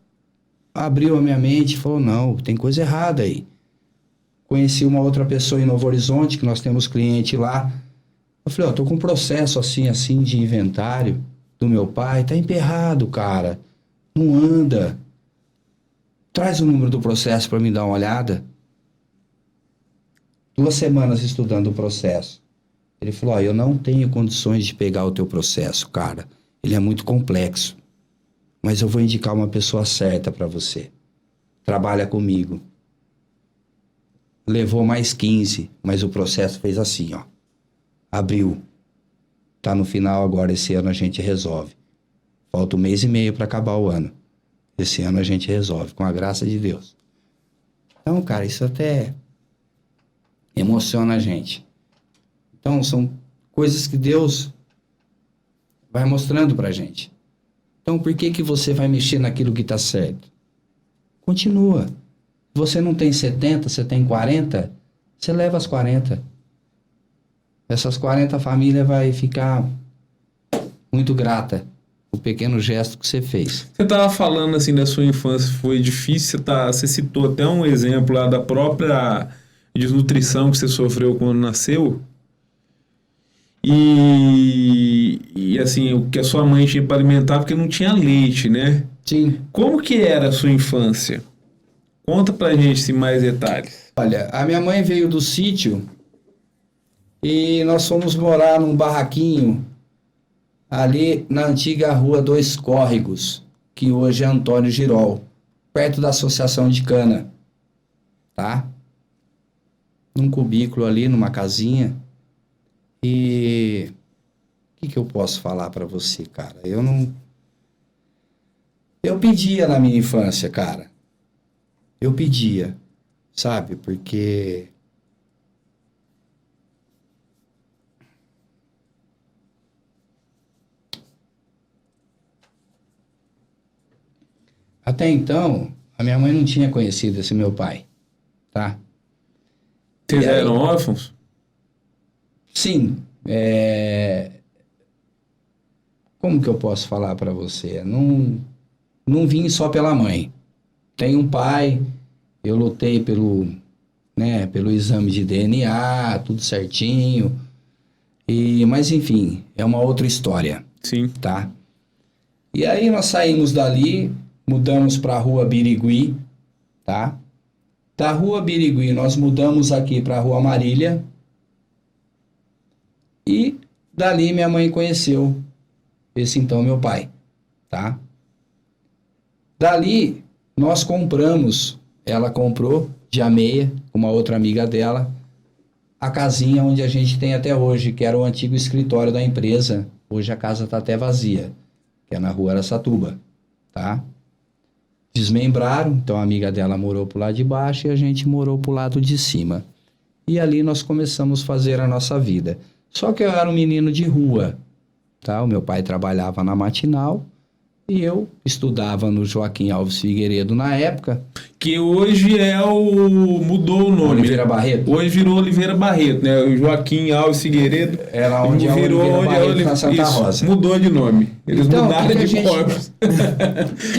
abriu a minha mente e falou, não, tem coisa errada aí. Conheci uma outra pessoa em Novo Horizonte, que nós temos cliente lá. Eu falei, tô com um processo assim de inventário do meu pai, tá emperrado, cara. Não anda. Traz o número do processo para me dar uma olhada. 2 semanas estudando o processo. Ele falou, eu não tenho condições de pegar o teu processo, cara. Ele é muito complexo. Mas eu vou indicar uma pessoa certa para você. Trabalha comigo. Levou mais 15, mas o processo fez assim, ó. Abriu. Tá no final agora, esse ano a gente resolve. Falta 1 mês e meio para acabar o ano. Esse ano a gente resolve, com a graça de Deus. Então, cara, isso até emociona a gente. Então, são coisas que Deus vai mostrando pra gente. Então, por que você vai mexer naquilo que tá certo? Continua. Você não tem 70, você tem 40, você leva as 40. Essas 40 famílias vai ficar muito grata o pequeno gesto que você fez. Você estava falando assim da sua infância, foi difícil, você citou até um exemplo lá da própria desnutrição que você sofreu quando nasceu. E assim, o que a sua mãe tinha para alimentar porque não tinha leite, né? Sim. Como que era a sua infância? Conta pra gente em mais detalhes. Olha, a minha mãe veio do sítio e nós fomos morar num barraquinho ali na antiga rua 2 Córregos, que hoje é Antônio Girol, perto da Associação de Cana, tá? Num cubículo ali, numa casinha. E o que eu posso falar pra você, cara? Eu pedia na minha infância, cara. Eu pedia, sabe? Porque até então, a minha mãe não tinha conhecido esse meu pai, tá? Vocês eram órfãos? Sim. Como que eu posso falar pra você? Não vim só pela mãe. Tenho um pai, eu lutei pelo exame de DNA, tudo certinho. Mas enfim, é uma outra história. Sim. Tá? E aí nós saímos dali, mudamos para a Rua Birigui, tá? Da Rua Birigui nós mudamos aqui para a Rua Marília. E dali minha mãe conheceu esse então meu pai, tá? Dali nós compramos, ela comprou de Ameia, com uma outra amiga dela, a casinha onde a gente tem até hoje, que era o antigo escritório da empresa. Hoje a casa está até vazia, que é na Rua Araçatuba, tá? Desmembraram, então a amiga dela morou pro lado de baixo e a gente morou pro lado de cima. E ali nós começamos a fazer a nossa vida. Só que eu era um menino de rua, tá? O meu pai trabalhava na Matinal e eu estudava no Joaquim Alves Figueiredo na época. Que hoje mudou o nome. Oliveira Barreto. Hoje virou Oliveira Barreto, né? O Joaquim Alves Figueiredo. Era onde é virou Oliveira Barreto Oli- na Santa isso, Rosa. Mudou de nome. Eles Então, mudaram que a de gente- corpos.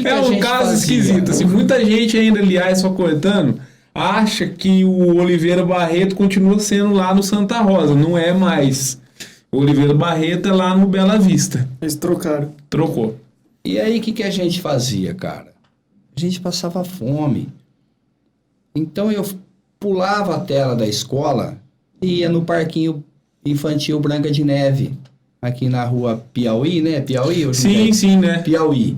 que É a um gente caso fazia? esquisito. Assim, muita gente ainda, aliás, só cortando, acha que o Oliveira Barreto continua sendo lá no Santa Rosa. Não é mais. O Oliveira Barreto é lá no Bela Vista. Eles trocaram. Trocou. E aí, o que a gente fazia, cara? A gente passava fome. Então, eu pulava a tela da escola e ia no parquinho infantil Branca de Neve, aqui na rua Piauí, né? Piauí? Hoje não Sim, tem? sim, né? Piauí.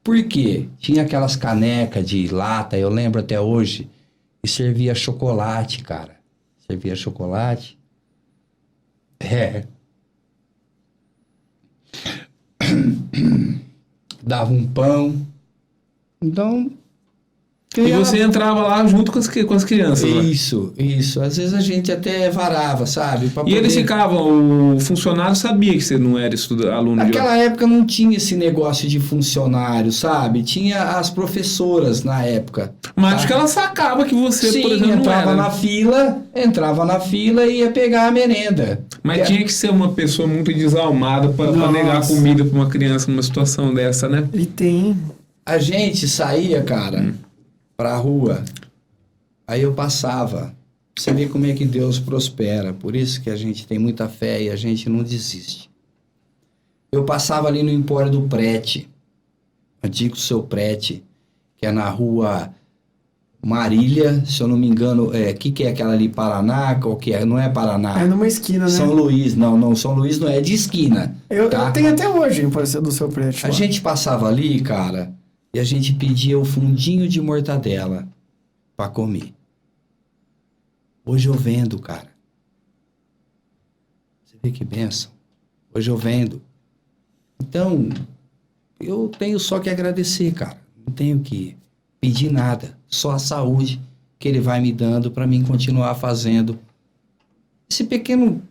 Por quê? Tinha aquelas canecas de lata, eu lembro até hoje, e servia chocolate, cara. Servia chocolate. É. Dava um pão. Então... eu E ia você lá- entrava lá junto com as crianças. Lá. Isso. Às vezes a gente até varava, sabe? Pra E eles poder- ficavam, o funcionário sabia que você não era aluno de lá. Naquela época não tinha esse negócio de funcionário, sabe? Tinha as professoras na época. Mas acho que ela sacava que você, Sim, por exemplo, não entrava era. entrava na fila e ia pegar a merenda. Mas tinha que ser uma pessoa muito desalmada pra Nossa. negar comida pra uma criança numa situação dessa, né? E tem. A gente saía, cara, pra rua. Aí eu passava. Você vê como é que Deus prospera. Por isso que a gente tem muita fé e a gente não desiste. Eu passava ali no Empório do Prete. Antigo Seu Prete. Que é na rua Marília. Se eu não me engano, que é aquela ali? Paraná? Qual que é? Não é Paraná. É numa esquina, né? São Luís. Não. São Luís não é de esquina. Eu tá? tenho até hoje, parecer do seu prédio. A lá. gente passava ali, cara, e a gente pedia o fundinho de mortadela pra comer. Hoje eu vendo, cara. Você vê que benção? Hoje eu vendo. Então, eu tenho só que agradecer, cara. Não tenho que pedir nada. Só a saúde que ele vai me dando pra mim continuar fazendo esse pequeno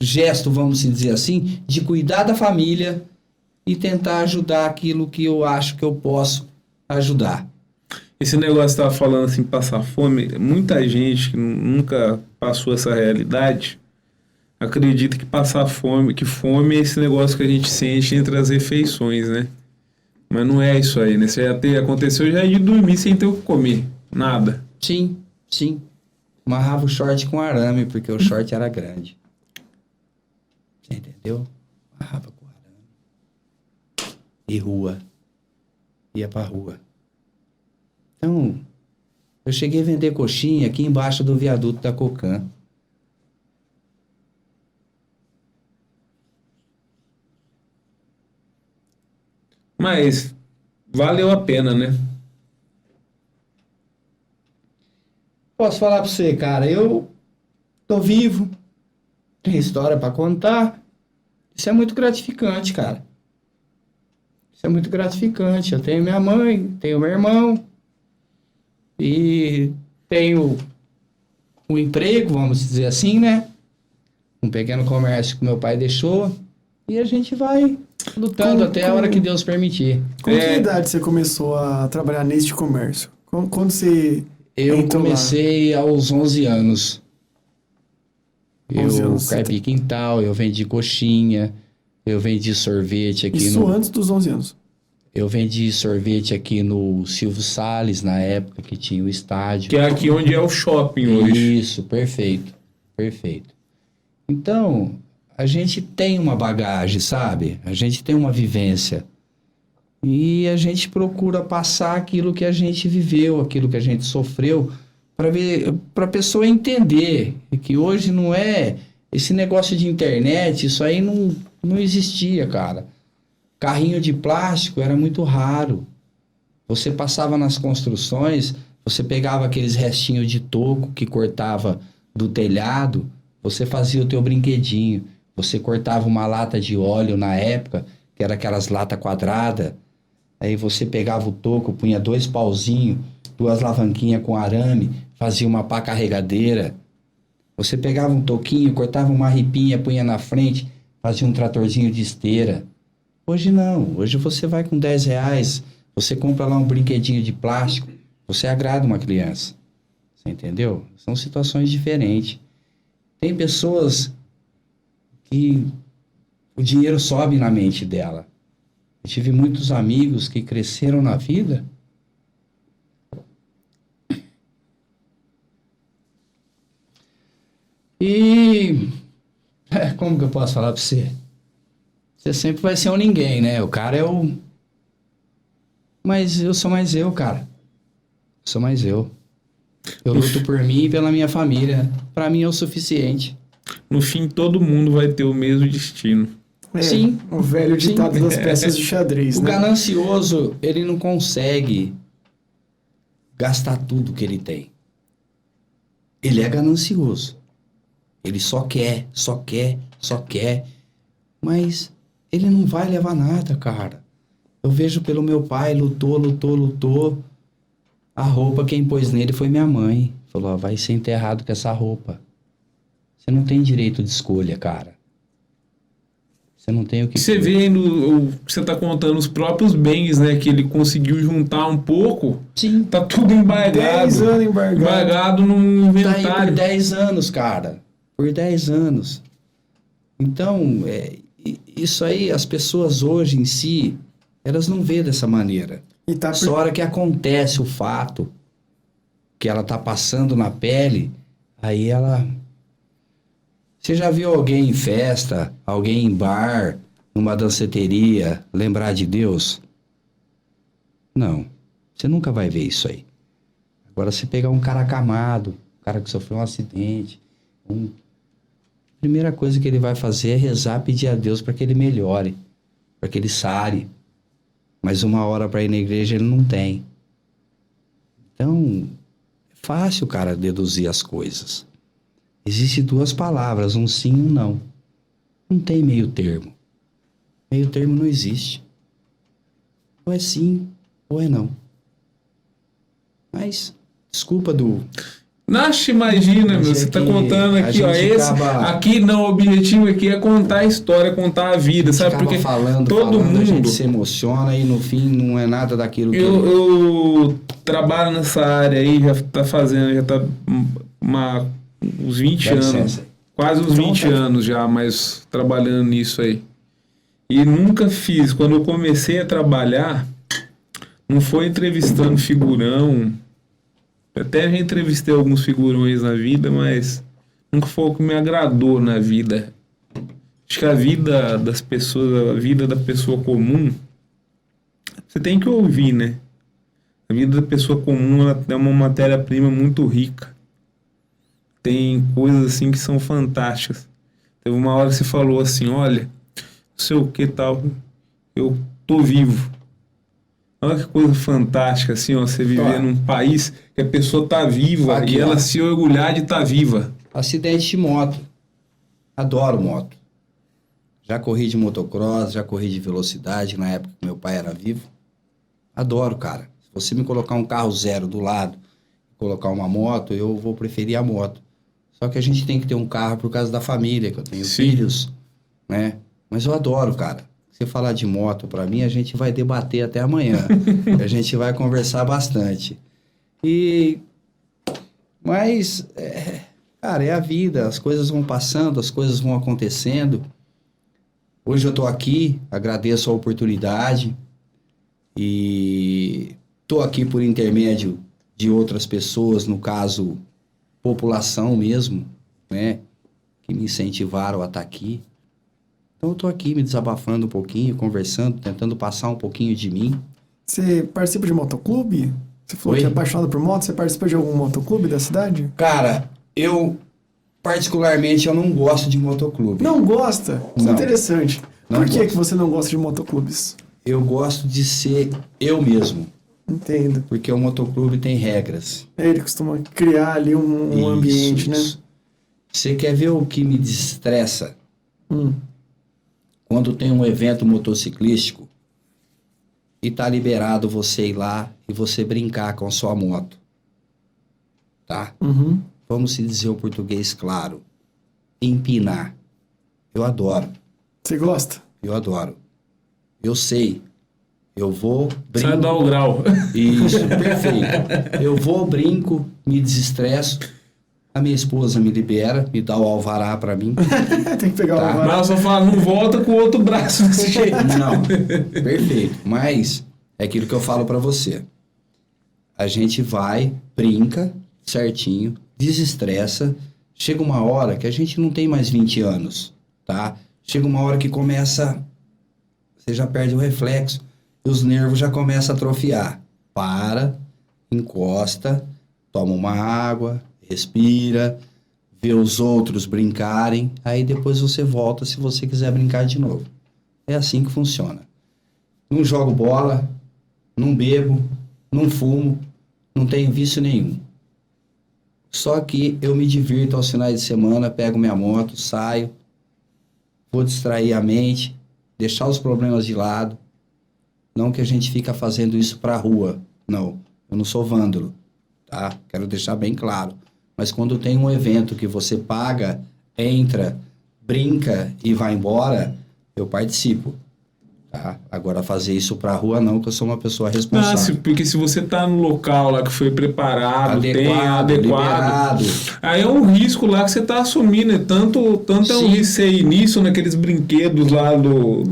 gesto, vamos dizer assim, de cuidar da família e tentar ajudar aquilo que eu acho que eu posso ajudar. Esse negócio que você tava falando assim, passar fome, muita gente que nunca passou essa realidade acredita que passar fome, que fome é esse negócio que a gente sente entre as refeições, né? Mas não é isso aí, né? Aconteceu já de dormir sem ter o que comer. Nada. Sim. Amarrava o short com arame, porque o short era grande. Você entendeu? Amarrava com arame. E rua. Ia pra rua. Então, eu cheguei a vender coxinha aqui embaixo do viaduto da Cocan. Mas valeu a pena, né? Posso falar pra você, cara, eu tô vivo, tenho história pra contar. Isso é muito gratificante, cara. Isso é muito gratificante. Eu tenho minha mãe, tenho meu irmão e tenho um emprego, vamos dizer assim, né? Um pequeno comércio que meu pai deixou e a gente vai lutando até a hora que Deus permitir. Com que idade você começou a trabalhar neste comércio? Quando você Eu entrou lá? comecei aos 11 anos. 11 Eu anos, carpi quintal, eu vendi coxinha, eu vendi sorvete aqui Isso antes dos 11 anos. Eu vendi sorvete aqui no Silvio Salles, na época que tinha o estádio. Que é aqui onde é o shopping hoje. Isso, perfeito. Então, a gente tem uma bagagem, sabe? A gente tem uma vivência. E a gente procura passar aquilo que a gente viveu, aquilo que a gente sofreu, para a pessoa entender que hoje não é esse negócio de internet, isso aí não existia, cara. Carrinho de plástico era muito raro. Você passava nas construções, você pegava aqueles restinhos de toco que cortava do telhado, você fazia o teu brinquedinho. Você cortava uma lata de óleo na época, que era aquelas latas quadradas. Aí você pegava o toco, punha 2 pauzinhos, 2 alavanquinhas com arame, fazia uma pá carregadeira. Você pegava um toquinho, cortava uma ripinha, punha na frente, fazia um tratorzinho de esteira. Hoje não. Hoje você vai com R$10, você compra lá um brinquedinho de plástico, você agrada uma criança. Você entendeu? São situações diferentes. Tem pessoas que o dinheiro sobe na mente dela. Eu tive muitos amigos que cresceram na vida e... como que eu posso falar pra você? Você sempre vai ser um ninguém, né? O cara é o... Mas eu sou mais eu, cara. Sou mais eu. Eu luto por mim e pela minha família. Pra mim é o suficiente. No fim, todo mundo vai ter o mesmo destino. Sim. O velho ditado das peças de xadrez, O né? ganancioso, ele não consegue gastar tudo que ele tem. Ele é ganancioso. Ele só quer. Mas ele não vai levar nada, cara. Eu vejo pelo meu pai, lutou. A roupa quem pôs nele foi minha mãe. Falou, ó, vai ser enterrado com essa roupa. Você não tem direito de escolha, cara. Você não tem o que... Você vê aí no... Você tá contando os próprios bens, né? Que ele conseguiu juntar um pouco. Sim. Tá tudo embargado. 10 anos embargado. Embargado num Tá aí inventário. por 10 anos, cara. Por 10 anos. Então, isso aí, as pessoas hoje em si, elas não vê dessa maneira. E tá Só hora que acontece o fato que ela tá passando na pele, aí ela... Você já viu alguém em festa, alguém em bar, numa danceteria, lembrar de Deus? Não. Você nunca vai ver isso aí. Agora, se pegar um cara acamado, um cara que sofreu um acidente, a primeira coisa que ele vai fazer é rezar, pedir a Deus para que ele melhore, para que ele sare. Mas uma hora para ir na igreja ele não tem. Então, é fácil o cara deduzir as coisas. Existem duas palavras, um sim e um não. Não tem meio termo. Meio termo não existe. Ou é sim, ou é não. Mas, desculpa do... Nossa, imagina, meu, você tá contando aqui, ó, aqui não, o objetivo aqui é contar a história, contar a vida, sabe? Porque todo mundo... A gente se emociona e no fim não é nada daquilo que... Eu trabalho nessa área aí, já tá uns 20 anos, quase uns 20 anos já, mas trabalhando nisso aí. E nunca fiz, quando eu comecei a trabalhar, não foi entrevistando figurão... Até já entrevistei alguns figurões na vida, mas nunca foi o que me agradou na vida. Acho que a vida das pessoas, a vida da pessoa comum, você tem que ouvir, né? A vida da pessoa comum, ela é uma matéria-prima muito rica. Tem coisas assim que são fantásticas. Teve uma hora que você falou assim, olha, não sei o que tal, eu tô vivo. Olha que coisa fantástica, assim, ó, você viver num país que a pessoa tá viva e ela se orgulhar de estar viva. Acidente de moto. Adoro moto. Já corri de motocross, já corri de velocidade, na época que meu pai era vivo. Adoro, cara. Se você me colocar um carro zero do lado, colocar uma moto, eu vou preferir a moto. Só que a gente tem que ter um carro por causa da família, que eu tenho filhos, né? Mas eu adoro, cara. Se falar de moto pra mim, a gente vai debater até amanhã. A gente vai conversar bastante. Mas, cara, é a vida. As coisas vão passando, as coisas vão acontecendo. Hoje eu tô aqui, agradeço a oportunidade. E tô aqui por intermédio de outras pessoas, no caso, população mesmo, né? Que me incentivaram a estar aqui. Então eu tô aqui me desabafando um pouquinho, conversando, tentando passar um pouquinho de mim. Você participa de motoclube? Você falou que é apaixonado por moto, você participa de algum motoclube da cidade? Cara, eu particularmente eu não gosto de motoclube. Não gosta? Isso é interessante. Por que gosto. você não gosta de motoclubes? Eu gosto de ser eu mesmo. Entendo. Porque o motoclube tem regras. Ele costuma criar ali um ambiente, né? Você quer ver o que me desestressa? Quando tem um evento motociclístico e tá liberado você ir lá e você brincar com a sua moto. Tá? vamos se dizer o português claro, empinar. Eu adoro. Você gosta? Eu adoro. Eu sei. Eu vou, Sai brinco. dar o grau. Isso, perfeito. Eu vou, brinco, me desestresso. A minha esposa me libera, me dá o alvará pra mim. Tem que pegar Tá. uma Mas vara. ela só fala, não volta com o outro braço desse jeito. Não, perfeito. Mas é aquilo que eu falo pra você. A gente vai, brinca certinho, desestressa. Chega uma hora que a gente não tem mais 20 anos, tá? Chega uma hora que começa... Você já perde o reflexo. Os nervos já começam a atrofiar. Para, encosta, toma uma água, respira, vê os outros brincarem, aí depois você volta se você quiser brincar de novo. É assim que funciona. Não jogo bola, não bebo, não fumo, não tenho vício nenhum. Só que eu me divirto aos finais de semana, pego minha moto, saio, vou distrair a mente, deixar os problemas de lado. Não que a gente fica fazendo isso pra rua. Não, eu não sou vândalo, tá? Quero deixar bem claro. Mas quando tem um evento que você paga, entra, brinca e vai embora, eu participo, tá? Agora fazer isso pra rua não, que eu sou uma pessoa responsável. Porque se você tá no local lá que foi preparado, adequado, liberado. aí é um risco lá que você tá assumindo, né? Tanto é um Sim. risco nisso, naqueles brinquedos lá do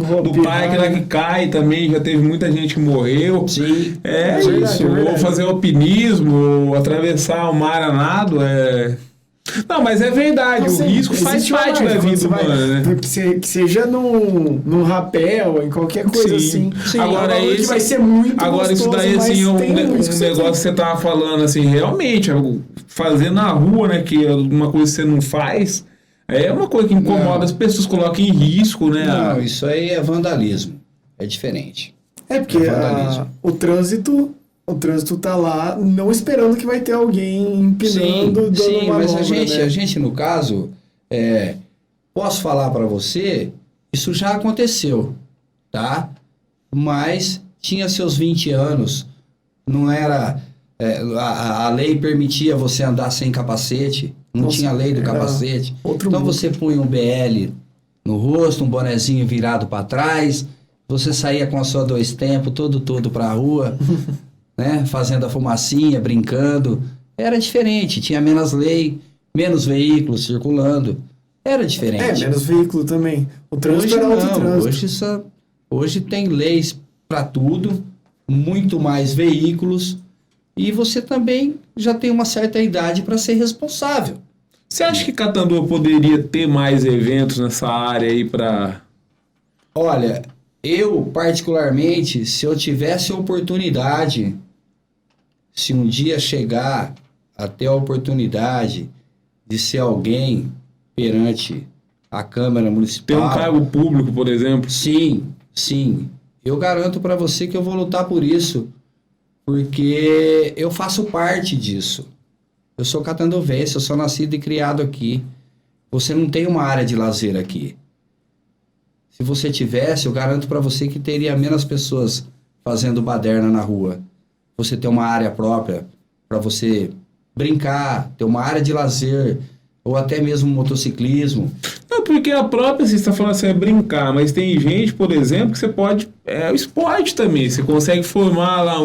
parque lá que cai também, já teve muita gente que morreu. Sim. É verdade, isso, é verdade. ou fazer alpinismo, ou atravessar o mar a nado, Não, mas é verdade, Não, o risco faz existe uma parte margem da quando vida você vai- humana, né? Que seja num rapel, em qualquer coisa Sim. assim. Sim. Agora Agora que esse- vai ser muito Agora, isso gostoso, daí, mas assim, é um tem risco que você negócio que você tava falando, assim, realmente, fazer na rua, né, que é uma coisa que você não faz, é uma coisa que incomoda Não. as pessoas, coloca em risco, né? Não, isso aí é vandalismo. É diferente. É porque É vandalismo. o trânsito tá lá não esperando que vai ter alguém empinando, dando sim, uma mas manobra, né? a gente, no caso, posso falar pra você, isso já aconteceu, tá? Mas tinha seus 20 anos, não era... a lei permitia você andar sem capacete, não Nossa, tinha lei do era capacete. outro Então mundo. você punha um BL no rosto, um bonezinho virado pra trás, você saía com a sua 2 tempos, todo pra rua, né? Fazendo a fumacinha, brincando. Era diferente, tinha menos lei, menos veículos circulando. Era diferente. Menos veículo também. O trânsito Hoje era outro não, trânsito. hoje tem leis para tudo, muito mais veículos, e você também já tem uma certa idade para ser responsável. Você acha que Catanduva poderia ter mais eventos nessa área aí pra... Olha, eu particularmente, se eu tivesse oportunidade, se um dia chegar a ter a oportunidade de ser alguém perante a Câmara ter Municipal... um cargo público, por exemplo? Sim. Eu garanto para você que eu vou lutar por isso, porque eu faço parte disso. Eu sou catanduvense, eu sou nascido e criado aqui. Você não tem uma área de lazer aqui. Se você tivesse, eu garanto para você que teria menos pessoas fazendo baderna na rua. Você tem uma área própria para você brincar, ter uma área de lazer, ou até mesmo motociclismo. Não, porque a própria, você está falando assim, é brincar, mas tem gente, por exemplo, que você pode... É o esporte também, você consegue formar lá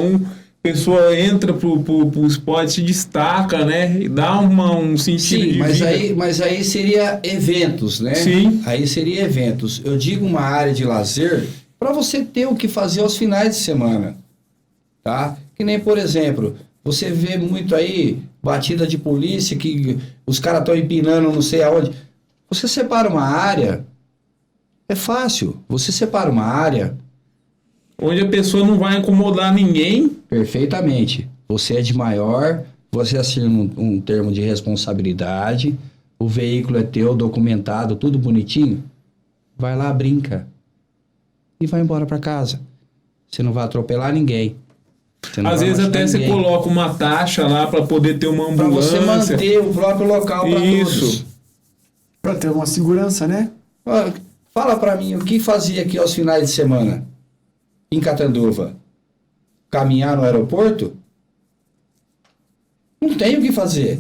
pessoa entra pro esporte, se destaca, né? E dá um sentido Sim, de mas vida. mas aí seria eventos, né? Sim. Aí seria eventos. Eu digo uma área de lazer para você ter o que fazer aos finais de semana, tá? Que nem, por exemplo, você vê muito aí batida de polícia que os caras estão empinando não sei aonde. Você separa uma área, é fácil. Você separa uma área Onde a pessoa não vai incomodar ninguém. perfeitamente. Você é de maior, você assina um termo de responsabilidade, o veículo é teu, documentado, tudo bonitinho. Vai lá, brinca. E vai embora para casa. Você não vai atropelar ninguém. Você não Às vai vezes machucar até você ninguém. coloca uma taxa lá para poder ter uma Pra você ambulância. manter o próprio local para Isso. todos. Pra ter uma segurança, né? Ó, fala para mim, o que fazia aqui aos finais de semana? Em Catanduva? Caminhar no aeroporto? Não tem o que fazer.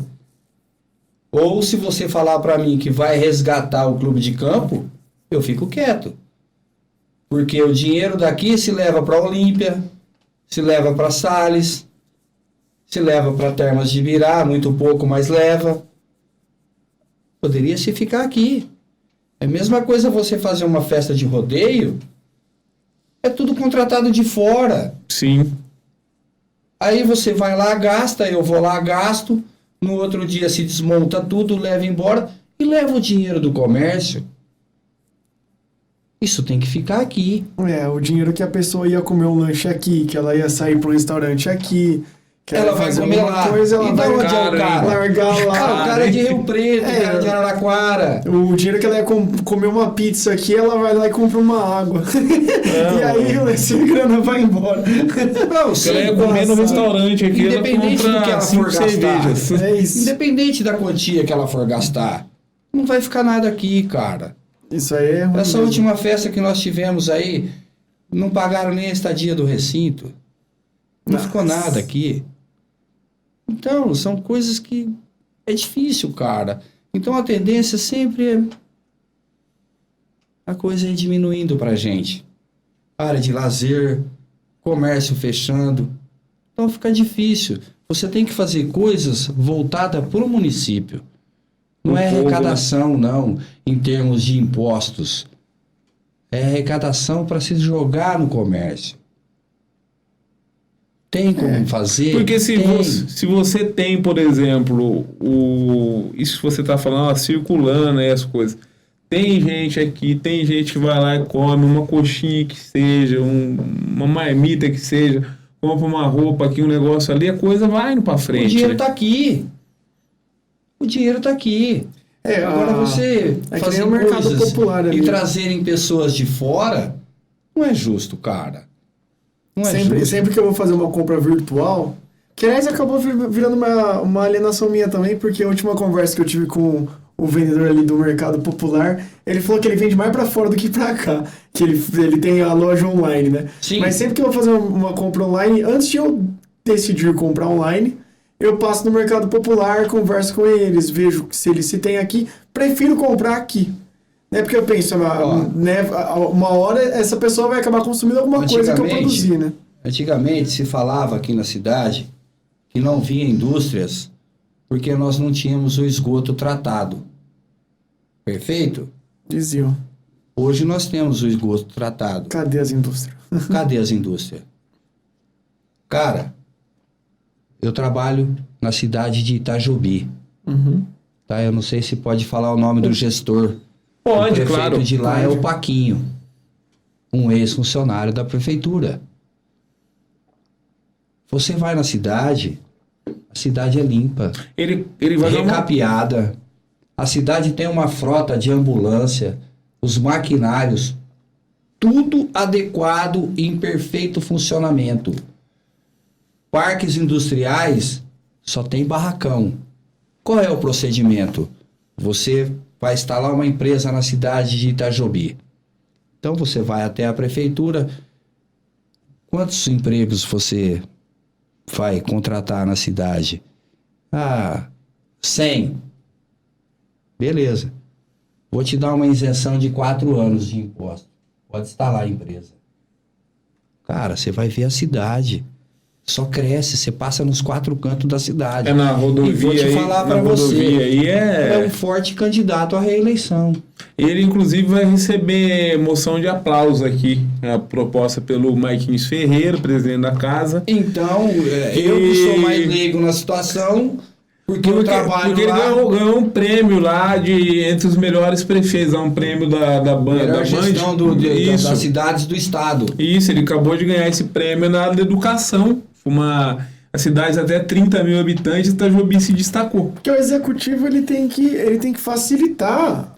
Ou se você falar para mim que vai resgatar o clube de campo, eu fico quieto. Porque o dinheiro daqui se leva para Olímpia, se leva para Sales, se leva para Termas de Ibirá, muito pouco, mas leva. Poderia se ficar aqui. É a mesma coisa você fazer uma festa de rodeio, é tudo contratado de fora. Sim. Aí você vai lá, gasta, eu vou lá, gasto, no outro dia se desmonta tudo, leva embora e leva o dinheiro do comércio. Isso tem que ficar aqui. O dinheiro que a pessoa ia comer um lanche aqui, que ela ia sair para um restaurante aqui, que Ela vai fazer comer alguma lá. coisa, ela E da vai onde é o cara? largar lá. Ah, o cara é de Rio Preto, o cara é de Araraquara. O dinheiro que ela ia comer uma pizza aqui, ela vai lá e compra uma água. E aí essa grana vai embora. Não, Se ela ia comer no restaurante aqui, ela Independente do que compra ela 5 for gastar. cervejas. É isso. Independente da quantia que ela for gastar, não vai ficar nada aqui, cara. Isso aí é ruim Essa mesmo. última festa que nós tivemos aí, não pagaram nem a estadia do recinto. Não ficou nada aqui. Então, são coisas que é difícil, cara. Então, a tendência sempre é a coisa ir diminuindo pra gente. Área de lazer, comércio fechando. Então, fica difícil. Você tem que fazer coisas voltadas para o município. Não é arrecadação, não, em termos de impostos. É arrecadação para se jogar no comércio. Tem como fazer? Porque se Tem. você tem, por exemplo, isso que você está falando, circulando aí as coisas. Tem gente aqui, tem gente que vai lá e come uma coxinha que seja, uma marmita que seja, compra uma roupa aqui, um negócio ali, a coisa vai indo para frente. O dinheiro né? está aqui. O dinheiro está aqui. Agora você é que fazer nem o mercado coisas popular ali. e trazerem pessoas de fora, não é justo, cara. Não é justo. Sempre que eu vou fazer uma compra virtual, que aliás acabou virando uma alienação minha também, porque a última conversa que eu tive com o vendedor ali do mercado popular, ele falou que ele vende mais pra fora do que pra cá, que ele tem a loja online, né? Sim. Mas sempre que eu vou fazer uma compra online, antes de eu decidir comprar online, eu passo no mercado popular, converso com eles, vejo se eles se tem aqui, prefiro comprar aqui. Né? Porque eu penso, né, uma hora essa pessoa vai acabar consumindo alguma coisa que eu produzi, né? Antigamente se falava aqui na cidade que não vinha indústrias porque nós não tínhamos o esgoto tratado. Perfeito? Diziam. Hoje nós temos o esgoto tratado. Cadê as indústrias? Cadê as indústrias? Cara, eu trabalho na cidade de Itajobi. Uhum. Tá? Eu não sei se pode falar o nome do gestor. Pode, o prefeito claro. de lá Pode. é o Paquinho, um ex-funcionário da prefeitura. Você vai na cidade, a cidade é limpa, Ele vai dar uma... recapeada. A cidade tem uma frota de ambulância, os maquinários, tudo adequado e em perfeito funcionamento. Parques industriais só tem barracão. Qual é o procedimento? Você vai instalar uma empresa na cidade de Itajobi. Então você vai até a prefeitura. Quantos empregos você vai contratar na cidade? 100. Beleza. Vou te dar uma isenção de 4 anos de imposto. Pode instalar a empresa. Cara, você vai ver a cidade. Só cresce, você passa nos 4 cantos da cidade. É na rodovia. E vou te falar para você, Aí é um forte candidato à reeleição. Ele, inclusive, vai receber moção de aplauso aqui, a proposta pelo Marquinhos Ferreira, presidente da casa. Então, eu que sou mais leigo na situação, porque eu trabalho porque lá... ele ganhou um prêmio lá entre os melhores prefeitos, um prêmio da Band. Melhor gestão Isso. das cidades do estado. Isso, ele acabou de ganhar esse prêmio na área da educação. A cidade até 30 mil habitantes, Itajobi se destacou. Porque o executivo ele tem que facilitar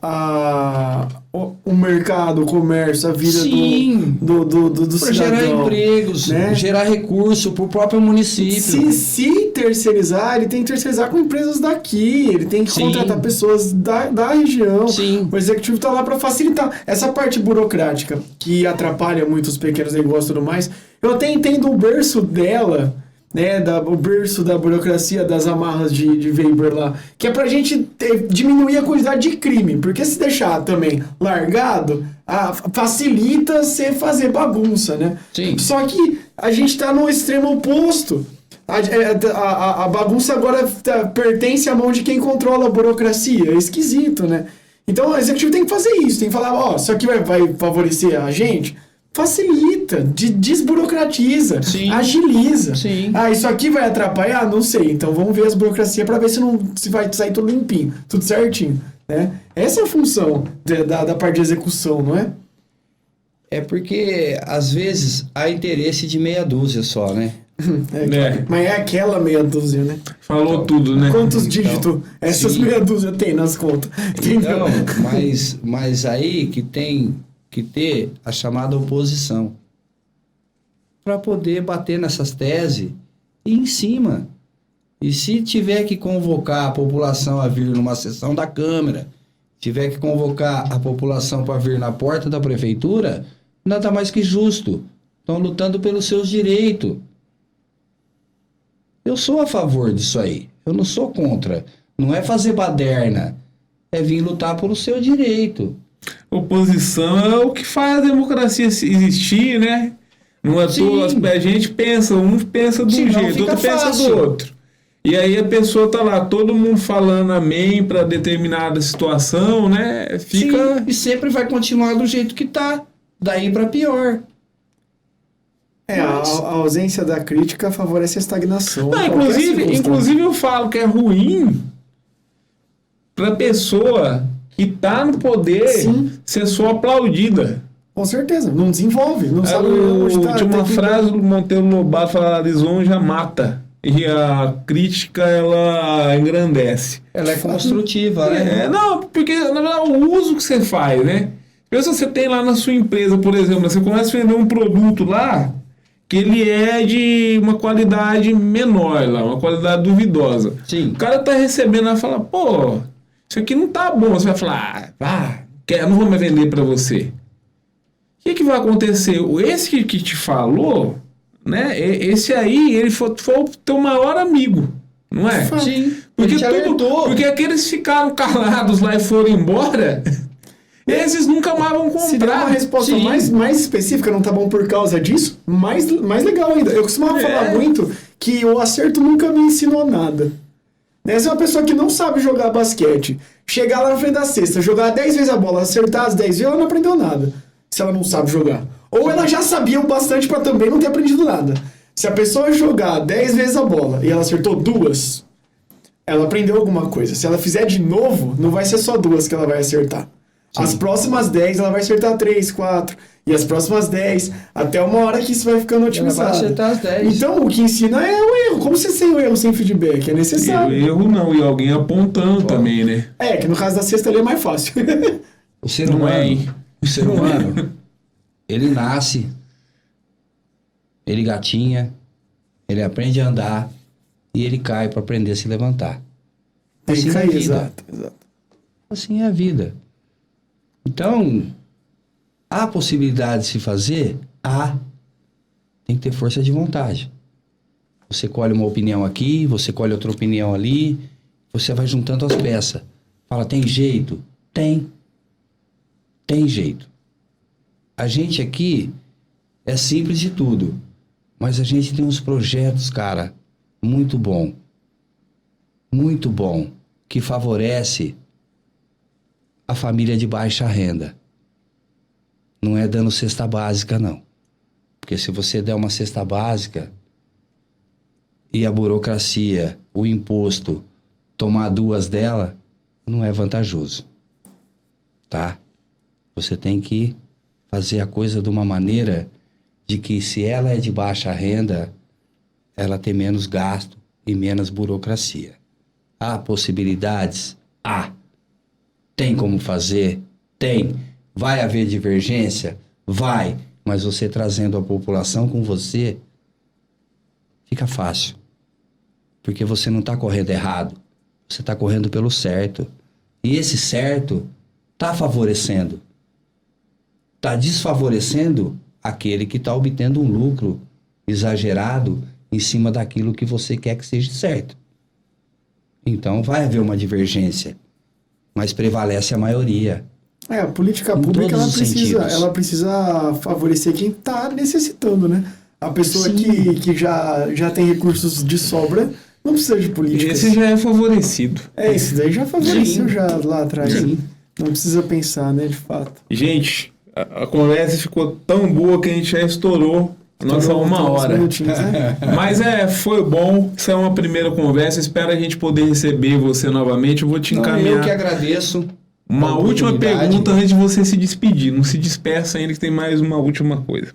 o mercado, o comércio, a vida Sim. do Para cidadão. gerar empregos, né? gerar recurso para o próprio município. Se terceirizar, ele tem que terceirizar com empresas daqui, ele tem que Sim. contratar pessoas da região. Sim. O executivo está lá para facilitar. Essa parte burocrática, que atrapalha muito os pequenos negócios e tudo mais, eu até entendo o berço dela, né, o berço da burocracia, das amarras de Weber lá, que é pra gente diminuir a quantidade de crime, porque se deixar também largado, facilita você fazer bagunça, né? Sim. Só que a gente tá no extremo oposto. A bagunça agora pertence à mão de quem controla a burocracia. É esquisito, né? Então o executivo tem que fazer isso, tem que falar, ó, isso aqui vai favorecer a gente. Facilita, desburocratiza, Sim. agiliza. Sim. Isso aqui vai atrapalhar? Não sei. Então vamos ver as burocracias para ver se vai sair tudo limpinho, tudo certinho, né? Essa é a função da parte de execução, não é? É porque, às vezes, há interesse de meia dúzia só, né? Mas é aquela meia dúzia, né? Falou tudo, né? Quantos dígitos essas sim. meia dúzia tem nas contas? Entendeu? Então, mas aí que tem que ter a chamada oposição para poder bater nessas teses e ir em cima. E se tiver que convocar a população a vir numa sessão da Câmara, tiver que convocar a população para vir na porta da prefeitura, nada mais que justo. Estão lutando pelos seus direitos. Eu sou a favor disso aí. Eu não sou contra. Não é fazer baderna. É vir lutar pelo seu direito. Oposição é o que faz a democracia existir, né? Não é toa, a gente pensa, um pensa de um jeito, outro pensa do outro. E aí a pessoa tá lá, todo mundo falando amém para determinada situação, né? Fica... Sim, e sempre vai continuar do jeito que tá. Daí para pior. A ausência da crítica favorece a estagnação. Não, inclusive eu falo que é ruim pra pessoa que tá no poder ser só aplaudida. Com certeza, não desenvolve, não sabe onde tá. Tinha uma frase do Monteiro Lobato falando: a lisonja mata e a crítica ela engrandece. Ela é construtiva, né? Não, porque na verdade o uso que você faz, né? Se você tem lá na sua empresa, por exemplo, você começa a vender um produto lá que ele é de uma qualidade menor lá, uma qualidade duvidosa. Sim. O cara tá recebendo e fala, pô, isso aqui não tá bom. Você vai falar, não vou mais vender para você. O que vai acontecer? Esse que te falou, né? Esse aí, ele foi o teu maior amigo, não é? Sim. Porque aqueles ficaram calados lá e foram embora... Esses nunca mais vão comprar. Se der uma resposta mais específica, não tá bom por causa disso, mais legal ainda. Eu costumava falar muito que o acerto nunca me ensinou nada. Essa é uma pessoa que não sabe jogar basquete. Chegar lá na frente da cesta, jogar 10 vezes a bola, acertar as 10 vezes, ela não aprendeu nada. Se ela não sabe jogar. Ou ela já sabia o bastante pra também não ter aprendido nada. Se a pessoa jogar 10 vezes a bola e ela acertou 2, ela aprendeu alguma coisa. Se ela fizer de novo, não vai ser só 2 que ela vai acertar. Sim. As próximas 10 ela vai acertar 3, 4. E as próximas 10, até uma hora que isso vai ficando otimizado. Ela vai acertar as 10. Então o que ensina é o erro. Como você tem o erro sem feedback? É necessário. E o erro não, e alguém apontando também, né? Que no caso da cesta ali é mais fácil. O ser humano, ele nasce, ele gatinha, ele aprende a andar e ele cai para aprender a se levantar. Assim é a vida. Exato. Assim é a vida. Então, há possibilidade de se fazer? Há. Tem que ter força de vontade. Você colhe uma opinião aqui, você colhe outra opinião ali, você vai juntando as peças. Fala, tem jeito? Tem. Tem jeito. A gente aqui é simples de tudo, mas a gente tem uns projetos, cara, muito bom, que favorece a família de baixa renda. Não é dando cesta básica, não. Porque se você der uma cesta básica e a burocracia, o imposto, tomar 2 dela, não é vantajoso. Tá? Você tem que fazer a coisa de uma maneira de que se ela é de baixa renda, ela tem menos gasto e menos burocracia. Há possibilidades? Há. Tem como fazer? Tem. Vai haver divergência? Vai. Mas você trazendo a população com você, fica fácil. Porque você não está correndo errado. Você está correndo pelo certo. E esse certo está favorecendo. Está desfavorecendo aquele que está obtendo um lucro exagerado em cima daquilo que você quer que seja certo. Então vai haver uma divergência, mas prevalece a maioria. A política Em pública todos os sentidos. ela precisa favorecer quem está necessitando, né? A pessoa Sim. que já tem recursos de sobra não precisa de política. Esse já é favorecido. Esse daí já favoreceu Sim. já lá atrás. Sim. Não precisa pensar, né, de fato. Gente, a conversa ficou tão boa que a gente já estourou a nossa Estourou 1 uns hora. minutinhos, né? Mas foi bom. Isso é uma primeira conversa. Espero a gente poder receber você novamente. Eu vou te Não, encaminhar. eu que agradeço. Uma a última oportunidade. pergunta antes de você se despedir. Não se despeça ainda que tem mais uma última coisa.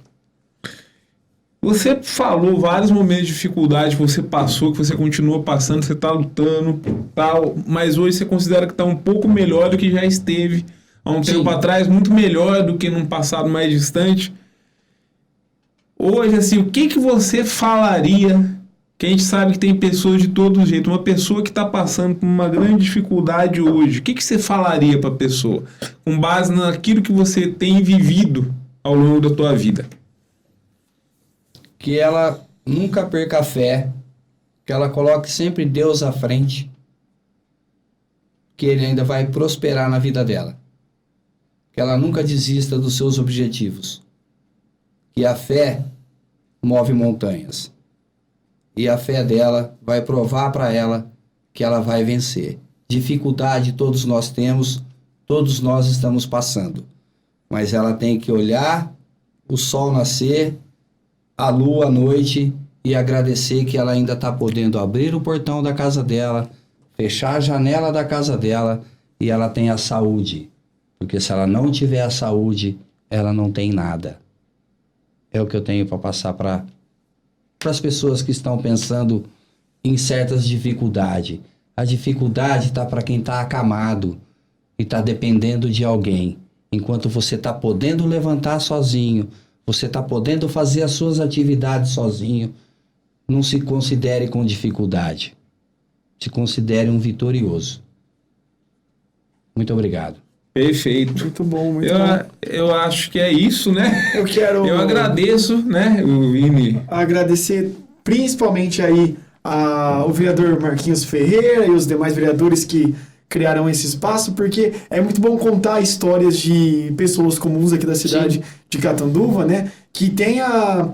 Você falou vários momentos de dificuldade que você passou, que você continua passando, você está lutando, tal, mas hoje você considera que está um pouco melhor do que já esteve há um Sim. tempo atrás, muito melhor do que num passado mais distante. Hoje, assim, o que você falaria, que a gente sabe que tem pessoas de todo jeito, uma pessoa que está passando por uma grande dificuldade hoje, o que você falaria para a pessoa, com base naquilo que você tem vivido ao longo da tua vida? Que ela nunca perca a fé, que ela coloque sempre Deus à frente, que Ele ainda vai prosperar na vida dela. Que ela nunca desista dos seus objetivos. Que a fé move montanhas. E a fé dela vai provar para ela que ela vai vencer. Dificuldade todos nós temos, todos nós estamos passando. Mas ela tem que olhar o sol nascer, a lua à noite e agradecer que ela ainda está podendo abrir o portão da casa dela, fechar a janela da casa dela e ela tem a saúde. Porque se ela não tiver a saúde, ela não tem nada. É o que eu tenho para passar para as pessoas que estão pensando em certas dificuldades. A dificuldade está para quem está acamado e está dependendo de alguém. Enquanto você está podendo levantar sozinho, você está podendo fazer as suas atividades sozinho, não se considere com dificuldade. Se considere um vitorioso. Muito obrigado. Perfeito. Muito bom, muito bom. Eu acho que é isso, né? Eu agradeço, né, o Vini. agradecer principalmente aí ao vereador Marquinhos Ferreira e os demais vereadores que criaram esse espaço, porque é muito bom contar histórias de pessoas comuns aqui da cidade de Catanduva, né? Que tenha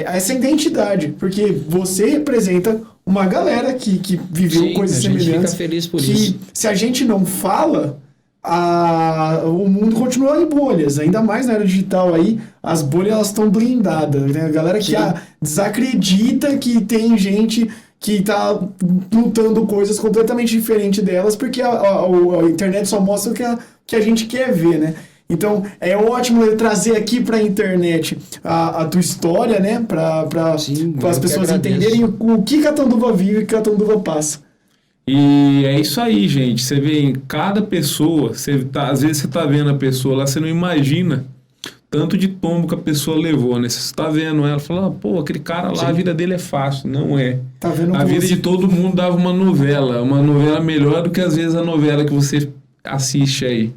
essa identidade, porque você representa uma galera que viveu coisas a gente semelhantes. fica feliz por que isso. se a gente não fala, o mundo continua em bolhas, ainda mais na era digital aí, as bolhas elas estão blindadas, né? A galera que desacredita que tem gente que tá lutando coisas completamente diferentes delas, porque a internet só mostra o que a gente quer ver, né? Então, é ótimo eu trazer aqui para a internet a tua história, né? Para as pessoas entenderem o que Catanduva vive e o que Catanduva passa. E é isso aí, gente. Você vê em cada pessoa, às vezes você tá vendo a pessoa lá, você não imagina tanto de tombo que a pessoa levou, né? Você tá vendo ela, fala, pô, aquele cara lá, a vida dele é fácil. Não é. Tá vendo A vida de todo mundo dava uma novela melhor do que às vezes a novela que você assiste aí.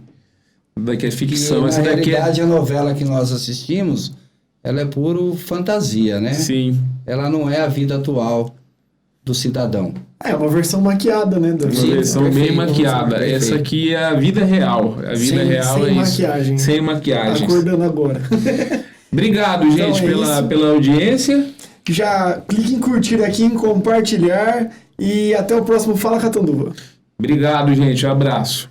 Daqui é ficção. Na Essa daqui realidade, a novela que nós assistimos, ela é puro fantasia, né? Sim. Ela não é a vida atual do cidadão. É uma versão maquiada, né? Uma versão bem perfeito, maquiada. perfeito. Essa aqui é a vida real. A vida real sem é isso. maquiagem. Sem maquiagem. Acordando agora. Obrigado, gente, Então pela audiência. Já clique em curtir aqui, em compartilhar e até o próximo Fala Catanduva. Obrigado, gente. Um abraço.